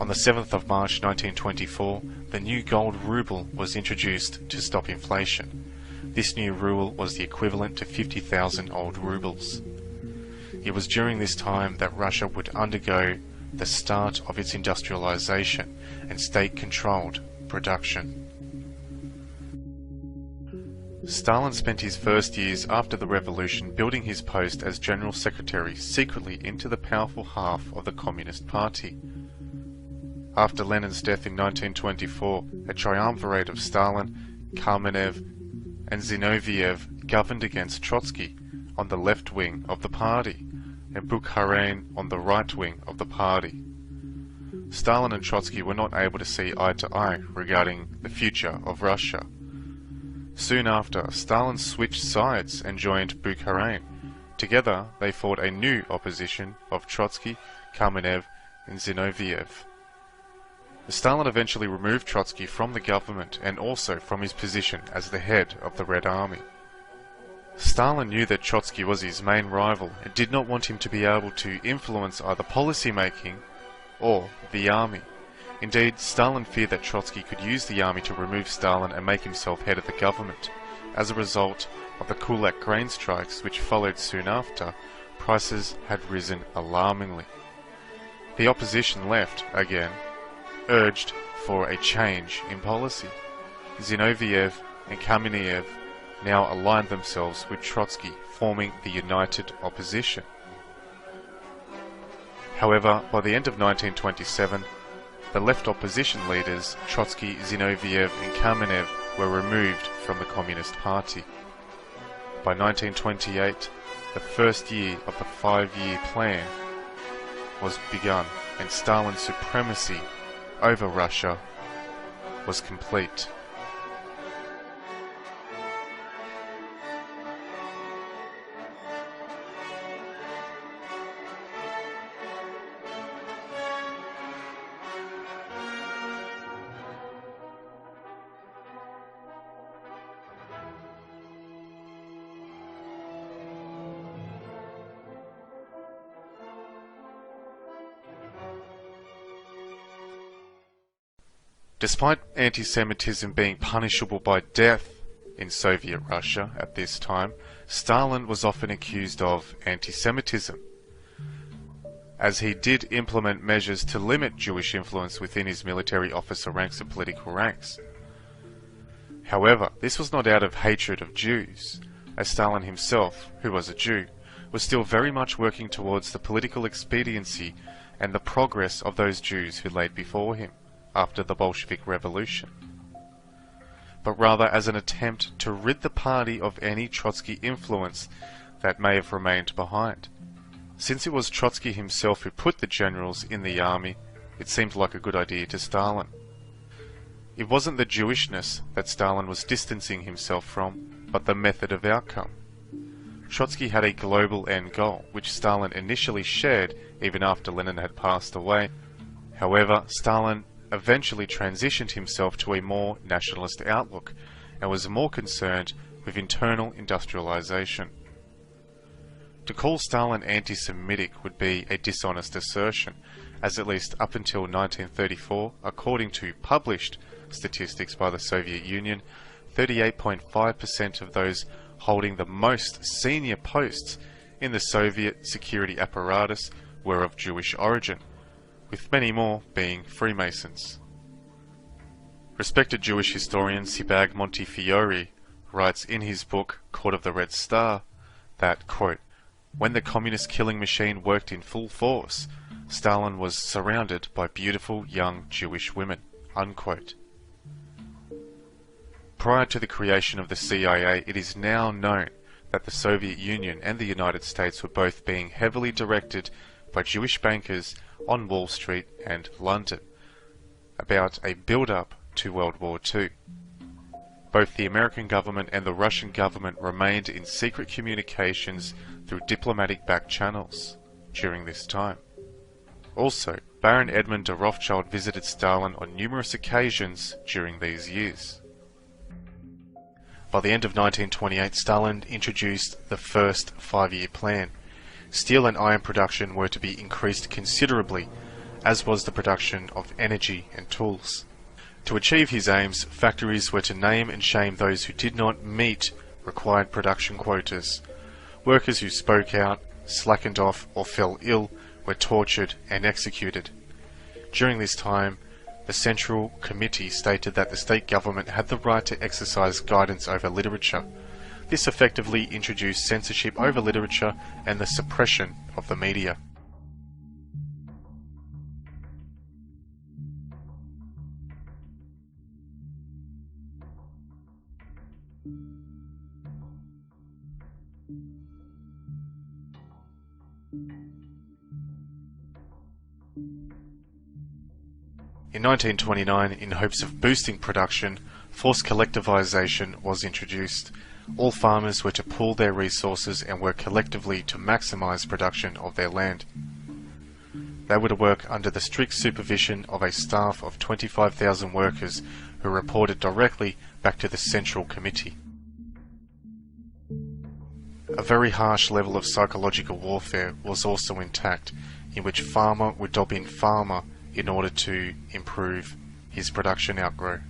On the 7th of March 1924, the new gold ruble was introduced to stop inflation. This new ruble was the equivalent to 50,000 old rubles. It was during this time that Russia would undergo the start of its industrialization and state-controlled production. Stalin spent his first years after the revolution building his post as General Secretary secretly into the powerful half of the Communist Party. After Lenin's death in 1924, a triumvirate of Stalin, Kamenev, and Zinoviev governed against Trotsky on the left wing of the party, and Bukharin on the right wing of the party. Stalin and Trotsky were not able to see eye to eye regarding the future of Russia. Soon after, Stalin switched sides and joined Bukharin. Together, they fought a new opposition of Trotsky, Kamenev, and Zinoviev. Stalin eventually removed Trotsky from the government and also from his position as the head of the Red Army. Stalin knew that Trotsky was his main rival and did not want him to be able to influence either policy making or the army. Indeed, Stalin feared that Trotsky could use the army to remove Stalin and make himself head of the government. As a result of the Kulak grain strikes which followed soon after, prices had risen alarmingly. The opposition left, again, urged for a change in policy. Zinoviev and Kamenev now aligned themselves with Trotsky, forming the United Opposition. However, by the end of 1927, the left opposition leaders, Trotsky, Zinoviev and Kamenev, were removed from the Communist Party. By 1928, the first year of the 5-year plan was begun, and Stalin's supremacy over Russia was complete. Despite anti-Semitism being punishable by death in Soviet Russia at this time, Stalin was often accused of anti-Semitism, as he did implement measures to limit Jewish influence within his military officer ranks and political ranks. However, this was not out of hatred of Jews, as Stalin himself, who was a Jew, was still very much working towards the political expediency and the progress of those Jews who laid before him after the Bolshevik Revolution, but rather as an attempt to rid the party of any Trotsky influence that may have remained behind. Since it was Trotsky himself who put the generals in the army, it seemed like a good idea to Stalin. It wasn't the Jewishness that Stalin was distancing himself from, but the method of outcome. Trotsky had a global end goal, which Stalin initially shared even after Lenin had passed away. However, Stalin eventually transitioned himself to a more nationalist outlook and was more concerned with internal industrialization. To call Stalin anti-Semitic would be a dishonest assertion, as at least up until 1934, according to published statistics by the Soviet Union, 38.5% of those holding the most senior posts in the Soviet security apparatus were of Jewish origin, with many more being Freemasons. Respected Jewish historian Sebag Montefiore writes in his book Court of the Red Star that, quote, "When the communist killing machine worked in full force, Stalin was surrounded by beautiful young Jewish women," unquote. Prior to the creation of the CIA, it is now known that the Soviet Union and the United States were both being heavily directed by Jewish bankers on Wall Street and London about a build-up to World War II. Both the American government and the Russian government remained in secret communications through diplomatic back channels during this time. Also, Baron Edmund de Rothschild visited Stalin on numerous occasions during these years. By the end of 1928, Stalin introduced the first 5-year plan. Steel and iron production were to be increased considerably, as was the production of energy and tools. To achieve his aims, factories were to name and shame those who did not meet required production quotas. Workers who spoke out, slackened off, or fell ill were tortured and executed. During this time, the Central Committee stated that the state government had the right to exercise guidance over literature. This effectively introduced censorship over literature and the suppression of the media. In 1929, in hopes of boosting production, forced collectivization was introduced. All farmers were to pool their resources and work collectively to maximize production of their land. They were to work under the strict supervision of a staff of 25,000 workers who reported directly back to the Central Committee. A very harsh level of psychological warfare was also intact, in which farmer would dob in farmer in order to improve his production outgrowth.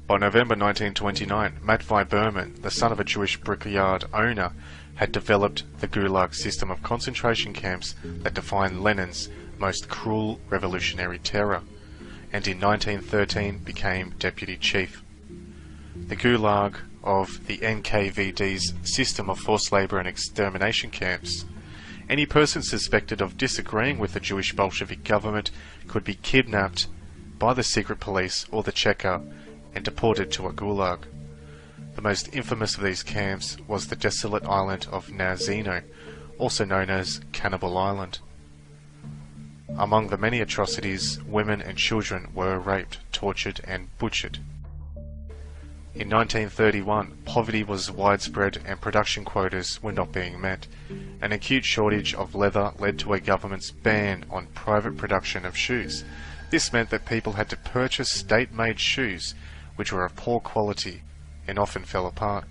By November 1929, Matvei Berman, the son of a Jewish brickyard owner, had developed the Gulag system of concentration camps that defined Lenin's most cruel revolutionary terror, and in 1913 became deputy chief. The Gulag of the NKVD's system of forced labour and extermination camps. Any person suspected of disagreeing with the Jewish Bolshevik government could be kidnapped by the secret police or the Cheka and deported to a Gulag. The most infamous of these camps was the desolate island of Nazino, also known as Cannibal Island. Among the many atrocities, women and children were raped, tortured and butchered. In 1931, poverty was widespread and production quotas were not being met. An acute shortage of leather led to a government's ban on private production of shoes. This meant that people had to purchase state-made shoes, which were of poor quality and often fell apart.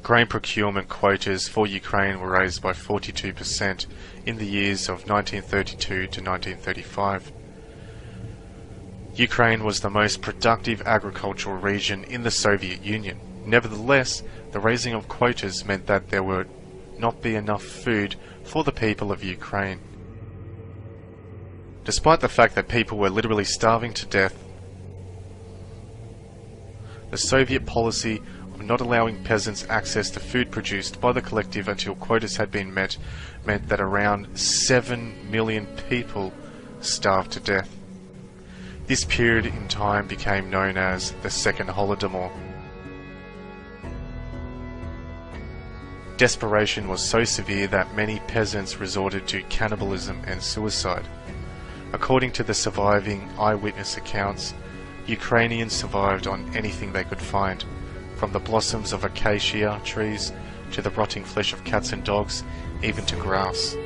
Grain procurement quotas for Ukraine were raised by 42% in the years of 1932 to 1935. Ukraine was the most productive agricultural region in the Soviet Union. Nevertheless, the raising of quotas meant that there would not be enough food for the people of Ukraine. Despite the fact that people were literally starving to death, the Soviet policy of not allowing peasants access to food produced by the collective until quotas had been met meant that around 7 million people starved to death. This period in time became known as the Second Holodomor. Desperation was so severe that many peasants resorted to cannibalism and suicide. According to the surviving eyewitness accounts, Ukrainians survived on anything they could find, from the blossoms of acacia trees to the rotting flesh of cats and dogs, even to grass.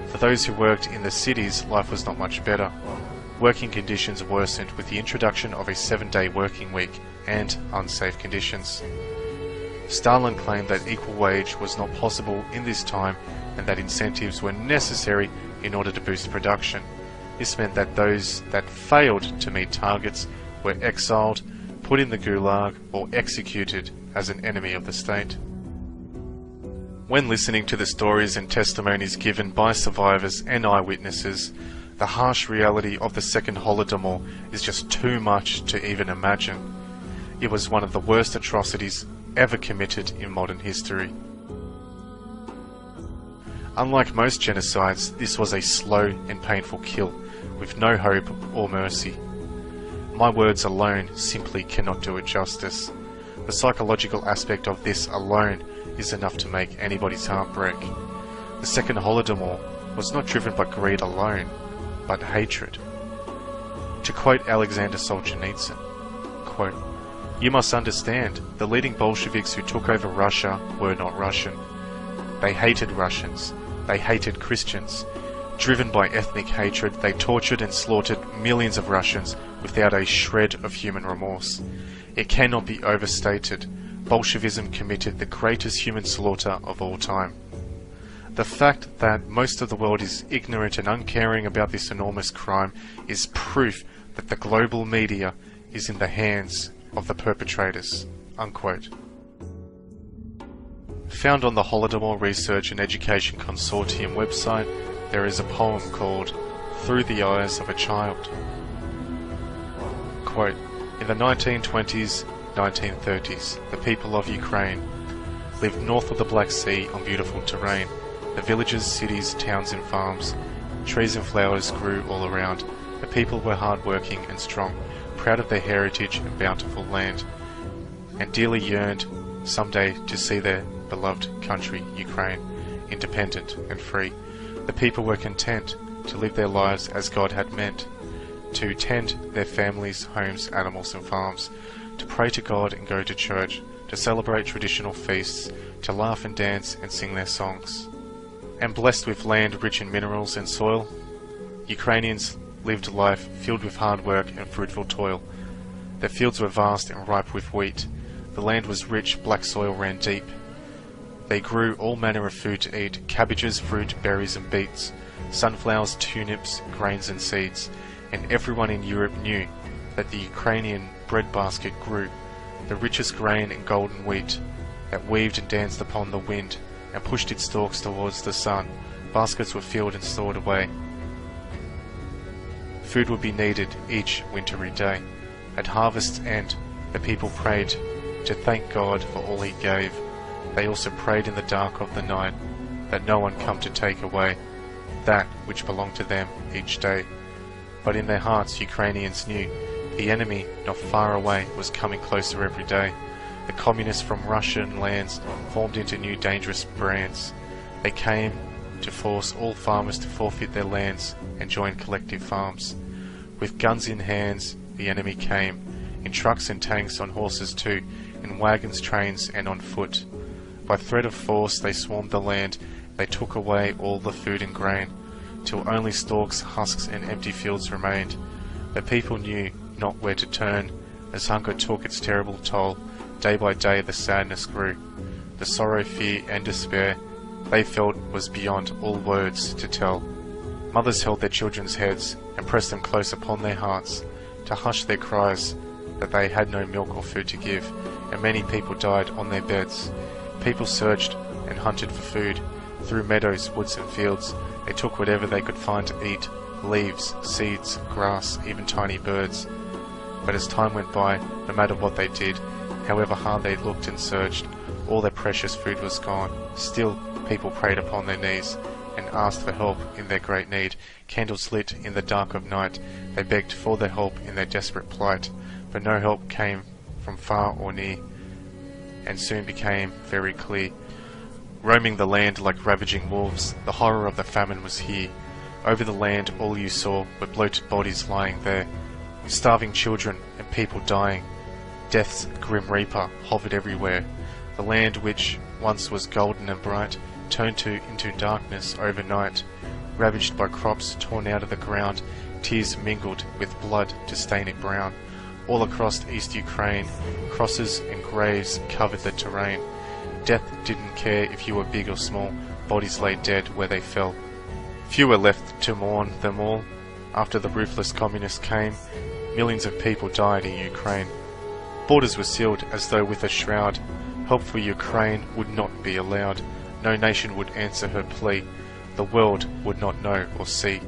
For those who worked in the cities, life was not much better. Working conditions worsened with the introduction of a 7-day working week and unsafe conditions. Stalin claimed that equal wage was not possible in this time and that incentives were necessary in order to boost production. This meant that those that failed to meet targets were exiled, put in the Gulag, or executed as an enemy of the state. When listening to the stories and testimonies given by survivors and eyewitnesses, the harsh reality of the Second Holodomor is just too much to even imagine. It was one of the worst atrocities ever committed in modern history. Unlike most genocides, this was a slow and painful kill, with no hope or mercy. My words alone simply cannot do it justice. The psychological aspect of this alone is enough to make anybody's heart break. The Second Holodomor was not driven by greed alone, but hatred. To quote Alexander Solzhenitsyn, quote, "You must understand, the leading Bolsheviks who took over Russia were not Russian. They hated Russians. They hated Christians. Driven by ethnic hatred, they tortured and slaughtered millions of Russians without a shred of human remorse. It cannot be overstated. Bolshevism committed the greatest human slaughter of all time." The fact that most of the world is ignorant and uncaring about this enormous crime is proof that the global media is in the hands of the perpetrators. Unquote. Found on the Holodomor Research and Education Consortium website, there is a poem called "Through the Eyes of a Child." Quote, "In the 1920s, 1930s, the people of Ukraine lived north of the Black Sea on beautiful terrain. The villages, cities, towns and farms, trees and flowers grew all around. The people were hard-working and strong, proud of their heritage and bountiful land, and dearly yearned someday to see their beloved country, Ukraine, independent and free. The people were content to live their lives as God had meant, to tend their families, homes, animals and farms, to pray to God and go to church, to celebrate traditional feasts, to laugh and dance and sing their songs. And blessed with land rich in minerals and soil, Ukrainians lived life filled with hard work and fruitful toil. Their fields were vast and ripe with wheat. The land was rich, black soil ran deep. They grew all manner of food to eat, cabbages, fruit, berries and beets, sunflowers, turnips, grains and seeds. And everyone in Europe knew that the Ukrainian breadbasket grew, the richest grain and golden wheat, that weaved and danced upon the wind, and pushed its stalks towards the sun. Baskets were filled and stored away. Food would be needed each wintry day. At harvest's end, the people prayed to thank God for all he gave. They also prayed in the dark of the night that no one come to take away that which belonged to them each day. But in their hearts Ukrainians knew the enemy not far away was coming closer every day. The communists from Russian lands formed into new dangerous brands. They came to force all farmers to forfeit their lands and join collective farms. With guns in hands, the enemy came, in trucks and tanks, on horses too, in wagons, trains and on foot. By threat of force they swarmed the land. They took away all the food and grain, till only stalks, husks and empty fields remained. The people knew not where to turn, as hunger took its terrible toll. Day by day the sadness grew. The sorrow, fear and despair they felt was beyond all words to tell. Mothers held their children's heads and pressed them close upon their hearts to hush their cries that they had no milk or food to give, and many people died on their beds. People searched and hunted for food through meadows, woods and fields. They took whatever they could find to eat, leaves, seeds, grass, even tiny birds. But as time went by, no matter what they did, however hard they looked and searched, all their precious food was gone. Still, people prayed upon their knees and asked for help in their great need. Candles lit in the dark of night, they begged for their help in their desperate plight. But no help came from far or near, and soon became very clear. Roaming the land like ravaging wolves, the horror of the famine was here. Over the land all you saw were bloated bodies lying there, starving children and people dying. Death's grim reaper hovered everywhere. The land which once was golden and bright turned into darkness overnight, ravaged by crops torn out of the ground, tears mingled with blood to stain it brown. All across East Ukraine, crosses and graves covered the terrain. Death didn't care if you were big or small, bodies lay dead where they fell. Few were left to mourn them all. After the ruthless communists came, millions of people died in Ukraine. Borders were sealed as though with a shroud. Help for Ukraine would not be allowed. No nation would answer her plea. The world would not know or see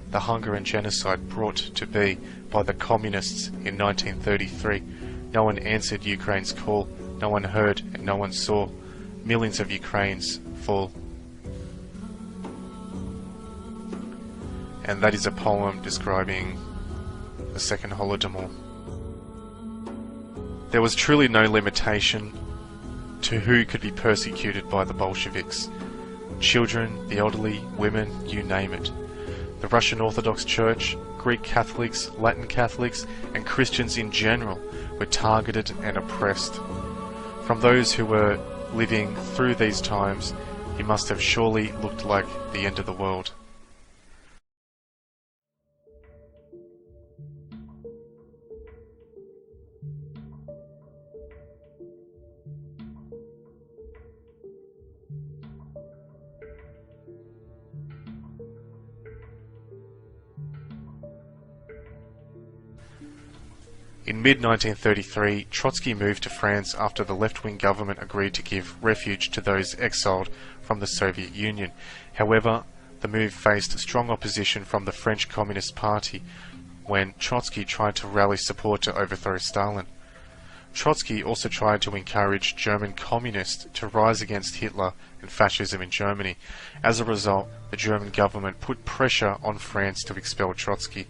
the hunger and genocide brought to be by the communists in 1933. No one answered Ukraine's call. No one heard and no one saw. Millions of Ukrainians fall. And that is a poem describing the Second Holodomor. There was truly no limitation to who could be persecuted by the Bolsheviks. Children, the elderly, women, you name it. The Russian Orthodox Church, Greek Catholics, Latin Catholics, and Christians in general were targeted and oppressed. From those who were living through these times, it must have surely looked like the end of the world. In mid-1933, Trotsky moved to France after the left-wing government agreed to give refuge to those exiled from the Soviet Union. However, the move faced strong opposition from the French Communist Party when Trotsky tried to rally support to overthrow Stalin. Trotsky also tried to encourage German communists to rise against Hitler and fascism in Germany. As a result, the German government put pressure on France to expel Trotsky.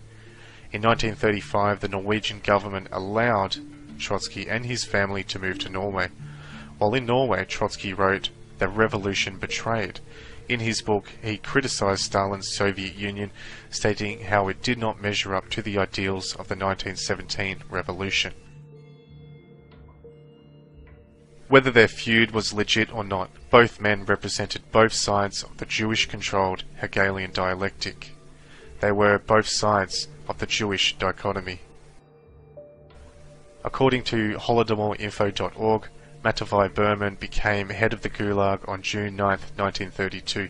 In 1935, the Norwegian government allowed Trotsky and his family to move to Norway. While in Norway, Trotsky wrote "The Revolution Betrayed." In his book, he criticized Stalin's Soviet Union, stating how it did not measure up to the ideals of the 1917 revolution. Whether their feud was legit or not, both men represented both sides of the Jewish-controlled Hegelian dialectic. They were both sides of the Jewish dichotomy. According to holodomorinfo.org, Matvei Berman became head of the Gulag on June 9, 1932.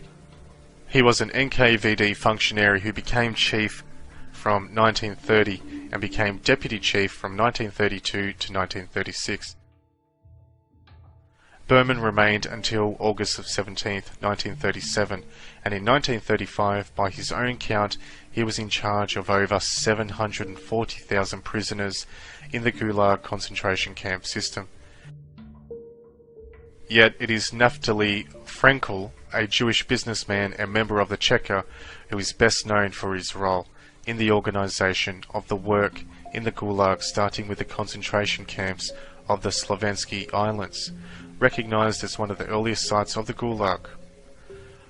He was an NKVD functionary who became chief from 1930 and became deputy chief from 1932 to 1936. Berman remained until August 17, 1937, and in 1935, by his own count, he was in charge of over 740,000 prisoners in the Gulag concentration camp system. Yet it is Naftali Frenkel, a Jewish businessman and member of the Cheka, who is best known for his role in the organization of the work in the Gulag, starting with the concentration camps of the Slovensky Islands, recognized as one of the earliest sites of the Gulag.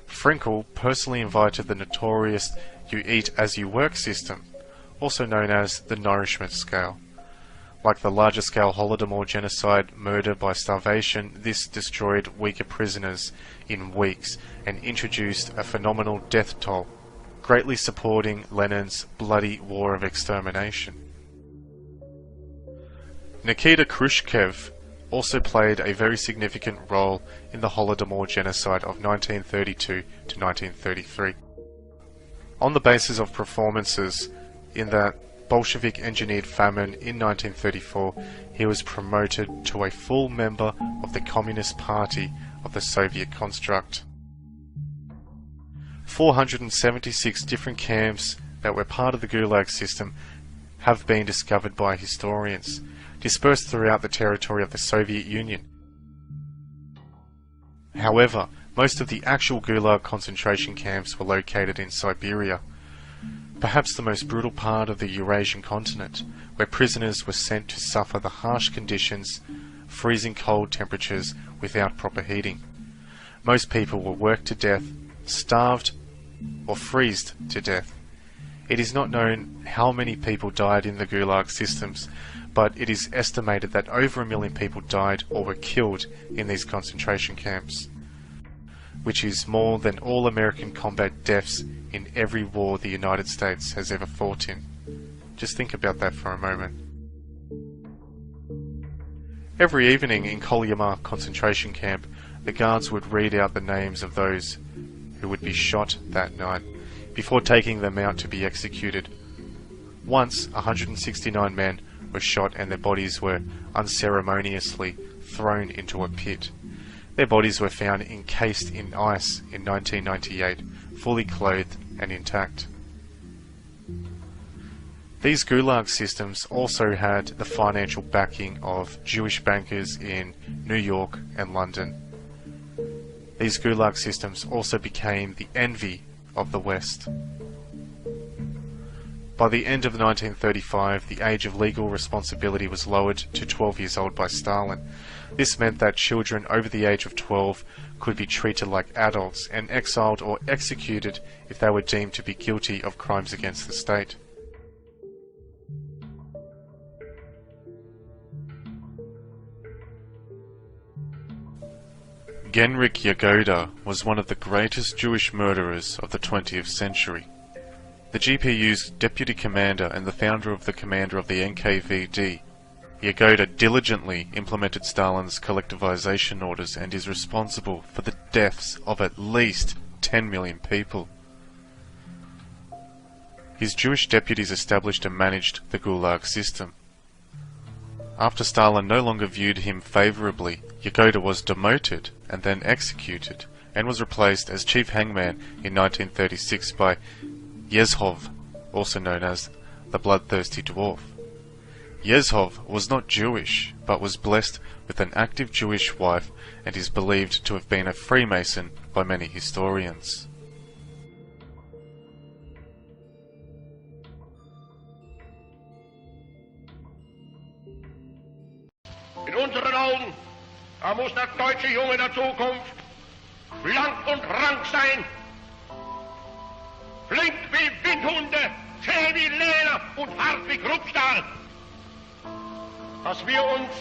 Frenkel personally invited the notorious "you eat as you work" system, also known as the nourishment scale. Like the larger scale Holodomor genocide, murder by starvation, this destroyed weaker prisoners in weeks and introduced a phenomenal death toll, greatly supporting Lenin's bloody war of extermination. Nikita Khrushchev also played a very significant role in the Holodomor genocide of 1932 to 1933. On the basis of performances in that Bolshevik-engineered famine in 1934, he was promoted to a full member of the Communist Party of the Soviet construct. 476 different camps that were part of the Gulag system have been discovered by historians, dispersed throughout the territory of the Soviet Union. However, most of the actual Gulag concentration camps were located in Siberia, perhaps the most brutal part of the Eurasian continent, where prisoners were sent to suffer the harsh conditions, freezing cold temperatures without proper heating. Most people were worked to death, starved, or freezed to death. It is not known how many people died in the Gulag systems, but it is estimated that over 1 million people died or were killed in these concentration camps, which is more than all American combat deaths in every war the United States has ever fought in. Just think about that for a moment. Every evening in Kolyama concentration camp, the guards would read out the names of those who would be shot that night, before taking them out to be executed. Once, 169 men were shot and their bodies were unceremoniously thrown into a pit. Their bodies were found encased in ice in 1998, fully clothed and intact. These Gulag systems also had the financial backing of Jewish bankers in New York and London. These Gulag systems also became the envy of the West. By the end of 1935, the age of legal responsibility was lowered to 12 years old by Stalin. This meant that children over the age of 12 could be treated like adults and exiled or executed if they were deemed to be guilty of crimes against the state. Genrikh Yagoda was one of the greatest Jewish murderers of the 20th century. The GPU's deputy commander and the founder of the NKVD, Yagoda diligently implemented Stalin's collectivization orders and is responsible for the deaths of at least 10 million people. His Jewish deputies established and managed the Gulag system. After Stalin no longer viewed him favourably, Yagoda was demoted and then executed, and was replaced as chief hangman in 1936 by Yezhov, also known as the Bloodthirsty Dwarf. Yezhov was not Jewish, but was blessed with an active Jewish wife and is believed to have been a Freemason by many historians. In unseren Augen muss der deutsche Junge der Zukunft blank und rank sein, flink wie Windhunde, zäh wie Leder und hart wie Kruppstahl. Was wir uns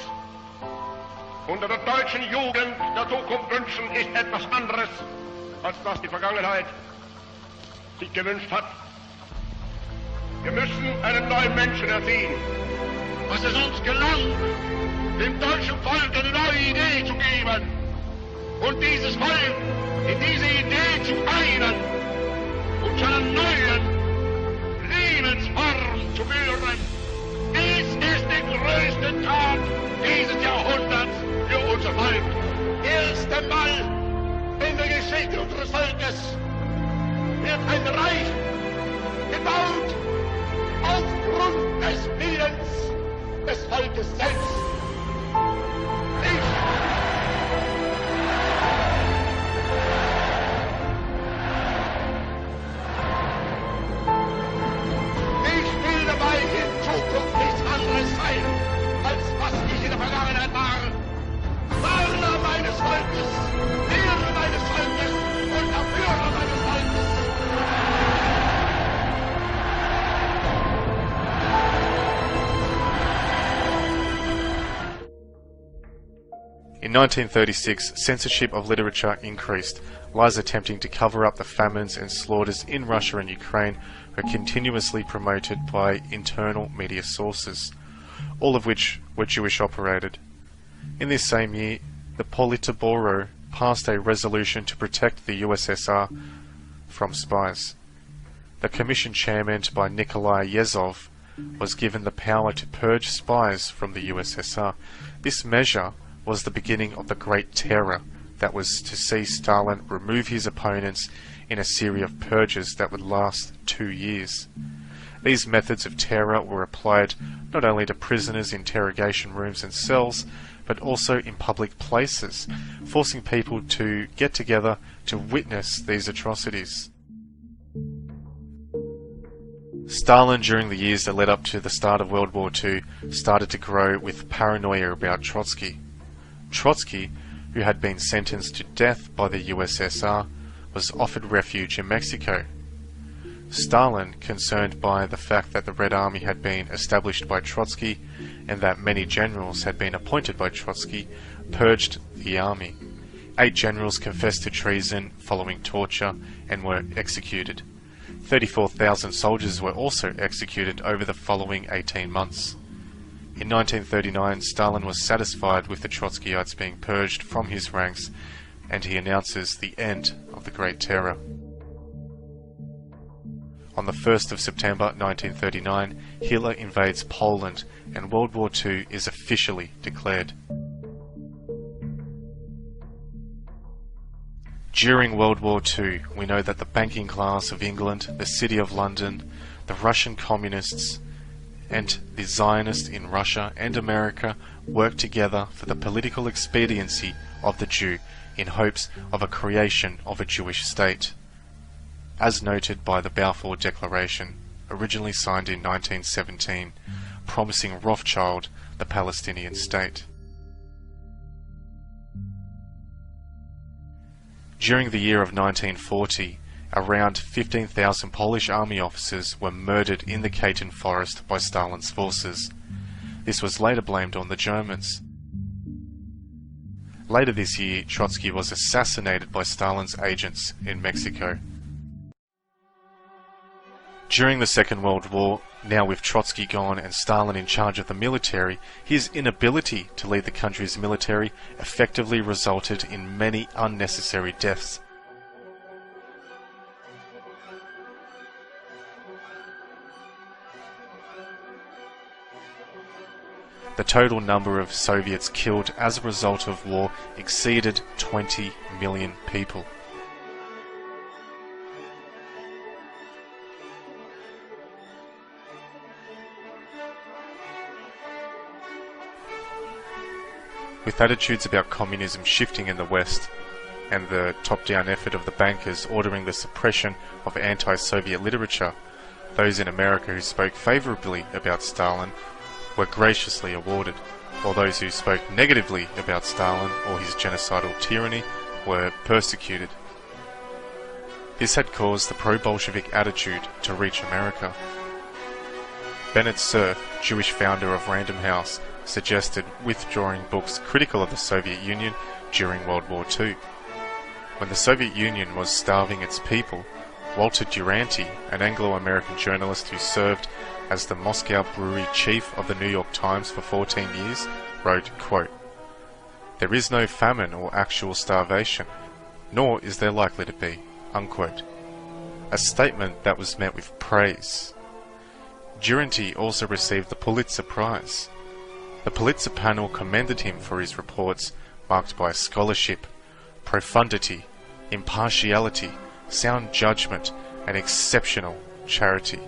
unter der deutschen Jugend der Zukunft wünschen, ist etwas anderes, als das die Vergangenheit sich gewünscht hat. Wir müssen einen neuen Menschen erziehen. Was es uns gelang, dem deutschen Volk eine neue Idee zu geben und dieses Volk in diese Idee zu einen und zu einer neuen Lebensform zu führen. Dies ist die größte Tat dieses Jahrhunderts für unser Volk. Erst einmal in der Geschichte unseres Volkes wird ein Reich gebaut aufgrund des Willens des Volkes selbst. Ich will dabei in Zukunft nichts anderes sein, als was ich in der Vergangenheit war. Warner meines Volkes, Lehrer meines Volkes und Erführer meines Volkes. In 1936, censorship of literature increased. Lies attempting to cover up the famines and slaughters in Russia and Ukraine were continuously promoted by internal media sources, all of which were Jewish operated. In this same year, the Politburo passed a resolution to protect the USSR from spies. The commission chairman by Nikolai Yezhov was given the power to purge spies from the USSR. This measure was the beginning of the Great Terror that was to see Stalin remove his opponents in a series of purges that would last 2 years. These methods of terror were applied not only to prisoners in interrogation rooms and cells, but also in public places, forcing people to get together to witness these atrocities. Stalin, during the years that led up to the start of World War II, started to grow with paranoia about Trotsky. Trotsky, who had been sentenced to death by the USSR, was offered refuge in Mexico. Stalin, concerned by the fact that the Red Army had been established by Trotsky and that many generals had been appointed by Trotsky, purged the army. 8 generals confessed to treason following torture and were executed. 34,000 soldiers were also executed over the following 18 months. In 1939, Stalin was satisfied with the Trotskyites being purged from his ranks, and he announces the end of the Great Terror. On the 1st of September 1939, Hitler invades Poland, and World War II is officially declared. During World War II, we know that the banking class of England, the City of London, the Russian communists, and the Zionists in Russia and America worked together for the political expediency of the Jew in hopes of a creation of a Jewish state, as noted by the Balfour Declaration, originally signed in 1917, promising Rothschild the Palestinian state. During the year of 1940, around 15,000 Polish army officers were murdered in the Katyn forest by Stalin's forces. This was later blamed on the Germans. Later this year, Trotsky was assassinated by Stalin's agents in Mexico. During the Second World War, now with Trotsky gone and Stalin in charge of the military, his inability to lead the country's military effectively resulted in many unnecessary deaths. The total number of Soviets killed as a result of war exceeded 20 million people. With attitudes about communism shifting in the West, and the top-down effort of the bankers ordering the suppression of anti-Soviet literature, those in America who spoke favourably about Stalin were graciously awarded, while those who spoke negatively about Stalin or his genocidal tyranny were persecuted. This had caused the pro-Bolshevik attitude to reach America. Bennett Cerf, Jewish founder of Random House, suggested withdrawing books critical of the Soviet Union during World War II. When the Soviet Union was starving its people, Walter Duranty, an Anglo-American journalist who served as the Moscow brewery chief of the New York Times for 14 years, wrote, quote, "There is no famine or actual starvation, nor is there likely to be," unquote. A statement that was met with praise. Duranty also received the Pulitzer Prize. The Pulitzer panel commended him for his reports marked by scholarship, profundity, impartiality, sound judgment, and exceptional charity.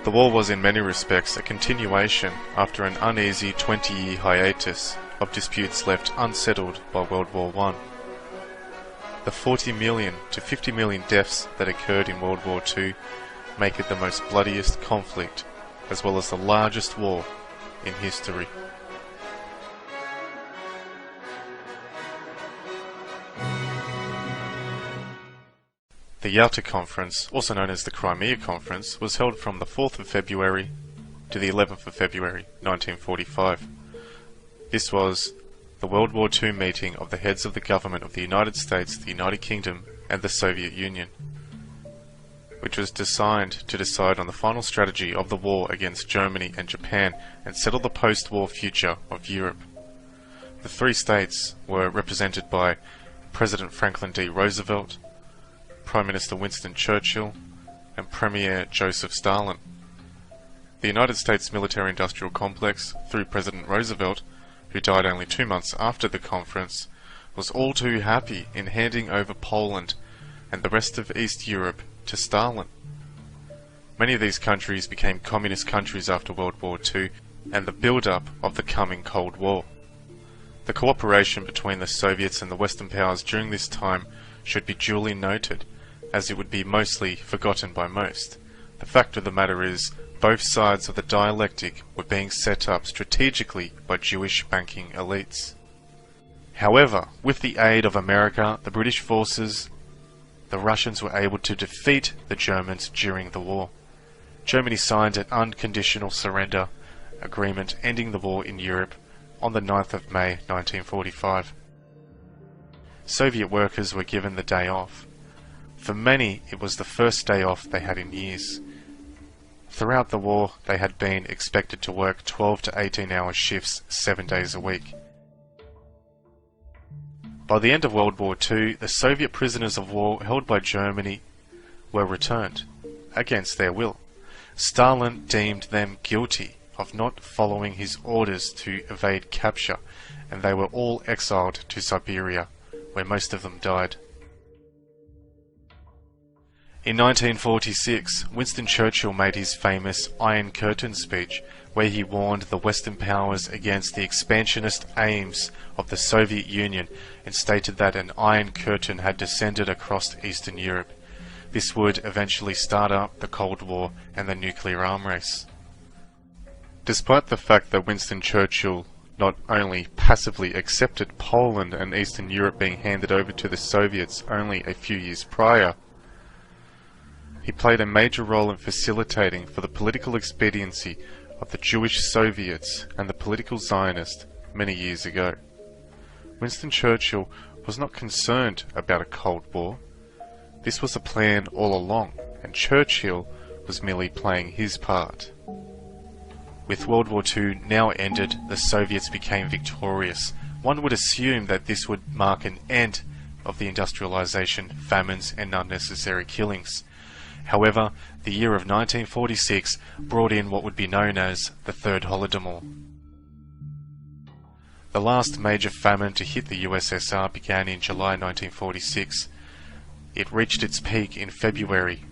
The war was in many respects a continuation after an uneasy 20-year hiatus of disputes left unsettled by World War I. The 40 million to 50 million deaths that occurred in World War II make it the most bloodiest conflict, as well as the largest war in history. The Yalta Conference, also known as the Crimea Conference, was held from the 4th of February to the 11th of February 1945. This was the World War II meeting of the heads of the government of the United States, the United Kingdom, and the Soviet Union, which was designed to decide on the final strategy of the war against Germany and Japan and settle the post-war future of Europe. The three states were represented by President Franklin D. Roosevelt, Prime Minister Winston Churchill, and Premier Joseph Stalin. The United States military-industrial complex, through President Roosevelt, who died only 2 months after the conference, was all too happy in handing over Poland and the rest of East Europe to Stalin. Many of these countries became communist countries after World War II and the build-up of the coming Cold War. The cooperation between the Soviets and the Western powers during this time should be duly noted, as it would be mostly forgotten by most. The fact of the matter is, both sides of the dialectic were being set up strategically by Jewish banking elites. However, with the aid of America, the British forces, the Russians were able to defeat the Germans during the war. Germany signed an unconditional surrender agreement ending the war in Europe on the 9th of May 1945. Soviet workers were given the day off. For many, it was the first day off they had in years. Throughout the war, they had been expected to work 12 to 18-hour shifts 7 days a week. By the end of World War II, the Soviet prisoners of war held by Germany were returned. against their will. Stalin deemed them guilty of not following his orders to evade capture, and they were all exiled to Siberia, where most of them died. In 1946, Winston Churchill made his famous Iron Curtain speech, where he warned the Western powers against the expansionist aims of the Soviet Union and stated that an Iron Curtain had descended across Eastern Europe. This would eventually start up the Cold War and the nuclear arm race. Despite the fact that Winston Churchill not only passively accepted Poland and Eastern Europe being handed over to the Soviets only a few years prior, he played a major role in facilitating for the political expediency of the Jewish Soviets and the political Zionists many years ago. Winston Churchill was not concerned about a Cold War. This was a plan all along, and Churchill was merely playing his part. With World War II now ended, the Soviets became victorious. One would assume that this would mark an end of the industrialization, famines, and unnecessary killings. However, the year of 1946 brought in what would be known as the Third Holodomor. The last major famine to hit the USSR began in July 1946. It reached its peak in February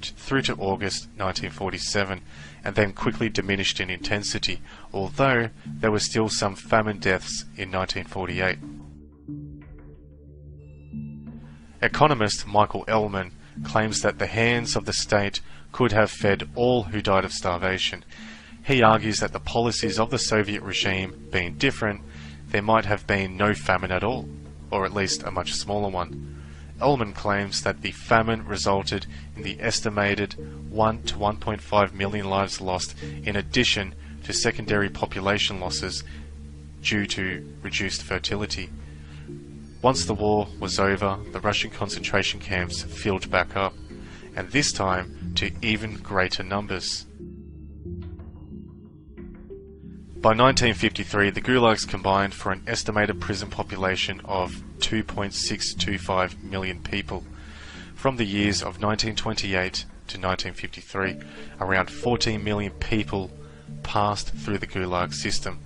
through to August 1947, and then quickly diminished in intensity, although there were still some famine deaths in 1948. Economist Michael Ellman claims that the hands of the state could have fed all who died of starvation. He argues that the policies of the Soviet regime being different, there might have been no famine at all, or at least a much smaller one. Ellman claims that the famine resulted in the estimated 1 to 1.5 million lives lost, in addition to secondary population losses due to reduced fertility. Once the war was over, the Russian concentration camps filled back up, and this time to even greater numbers. By 1953, the gulags combined for an estimated prison population of 2.625 million people. From the years of 1928 to 1953, around 14 million people passed through the gulag system,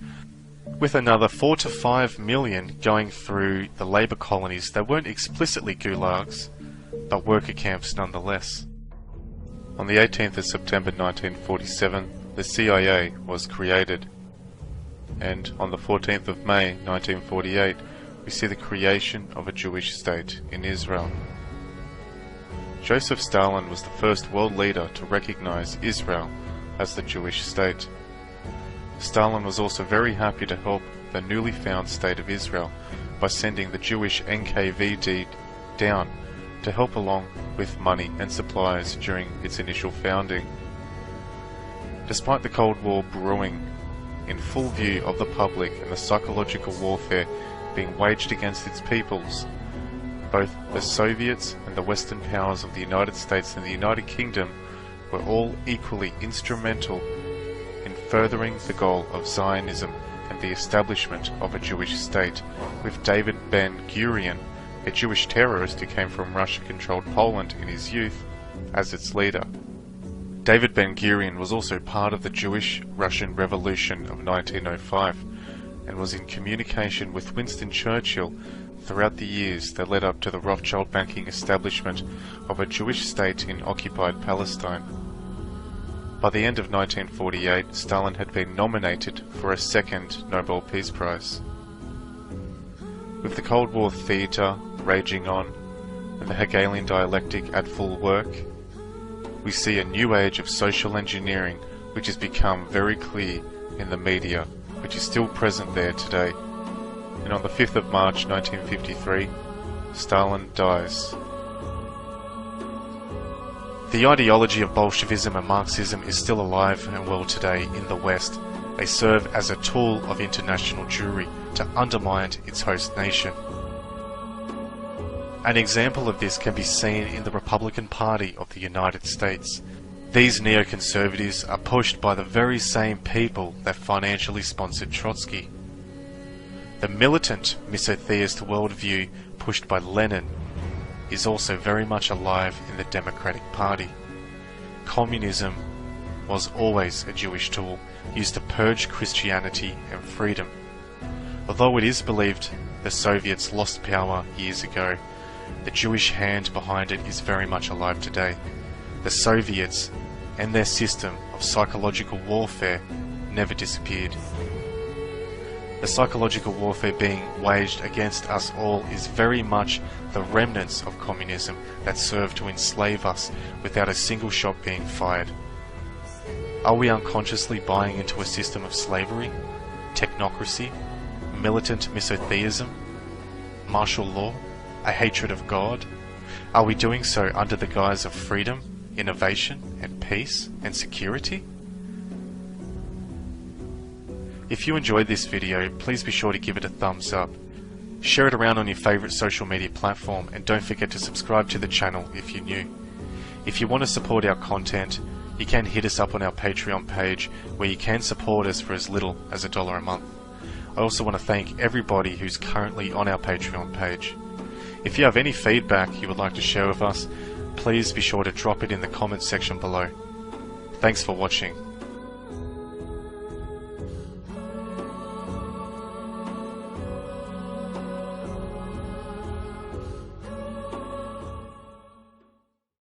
with another 4 to 5 million going through the labour colonies that weren't explicitly gulags, but worker camps nonetheless. On the 18th of September 1947, the CIA was created, and on the 14th of May 1948, we see the creation of a Jewish state in Israel. Joseph Stalin was the first world leader to recognize Israel as the Jewish state. Stalin was also very happy to help the newly found state of Israel by sending the Jewish NKVD down to help along with money and supplies during its initial founding. Despite the Cold War brewing in full view of the public and the psychological warfare being waged against its peoples, both the Soviets and the Western powers of the United States and the United Kingdom were all equally instrumental in furthering the goal of Zionism and the establishment of a Jewish state, with David Ben-Gurion, a Jewish terrorist who came from Russia-controlled Poland in his youth, as its leader. David Ben-Gurion was also part of the Jewish-Russian Revolution of 1905 and was in communication with Winston Churchill throughout the years that led up to the Rothschild banking establishment of a Jewish state in occupied Palestine. By the end of 1948, Stalin had been nominated for a second Nobel Peace Prize. With the Cold War theatre raging on and the Hegelian dialectic at full work, we see a new age of social engineering which has become very clear in the media, which is still present there today. And on the 5th of March 1953, Stalin dies. The ideology of Bolshevism and Marxism is still alive and well today in the West. They serve as a tool of international Jewry to undermine its host nation. An example of this can be seen in the Republican Party of the United States. These neoconservatives are pushed by the very same people that financially sponsored Trotsky. The militant misotheist worldview pushed by Lenin is also very much alive in the Democratic Party. communism was always a Jewish tool used to purge Christianity and freedom. Although it is believed the Soviets lost power years ago, the Jewish hand behind it is very much alive today. The Soviets and their system of psychological warfare never disappeared. The psychological warfare being waged against us all is very much the remnants of communism that served to enslave us without a single shot being fired. Are we unconsciously buying into a system of slavery, technocracy, militant misotheism, martial law, a hatred of God? Are we doing so under the guise of freedom, innovation, and peace and security? If you enjoyed this video, please be sure to give it a thumbs up. Share it around on your favourite social media platform, and don't forget to subscribe to the channel if you're new. If you want to support our content, you can hit us up on our Patreon page, where you can support us for as little as $1 a month. I also want to thank everybody who's currently on our Patreon page. If you have any feedback you would like to share with us, please be sure to drop it in the comments section below. Thanks for watching.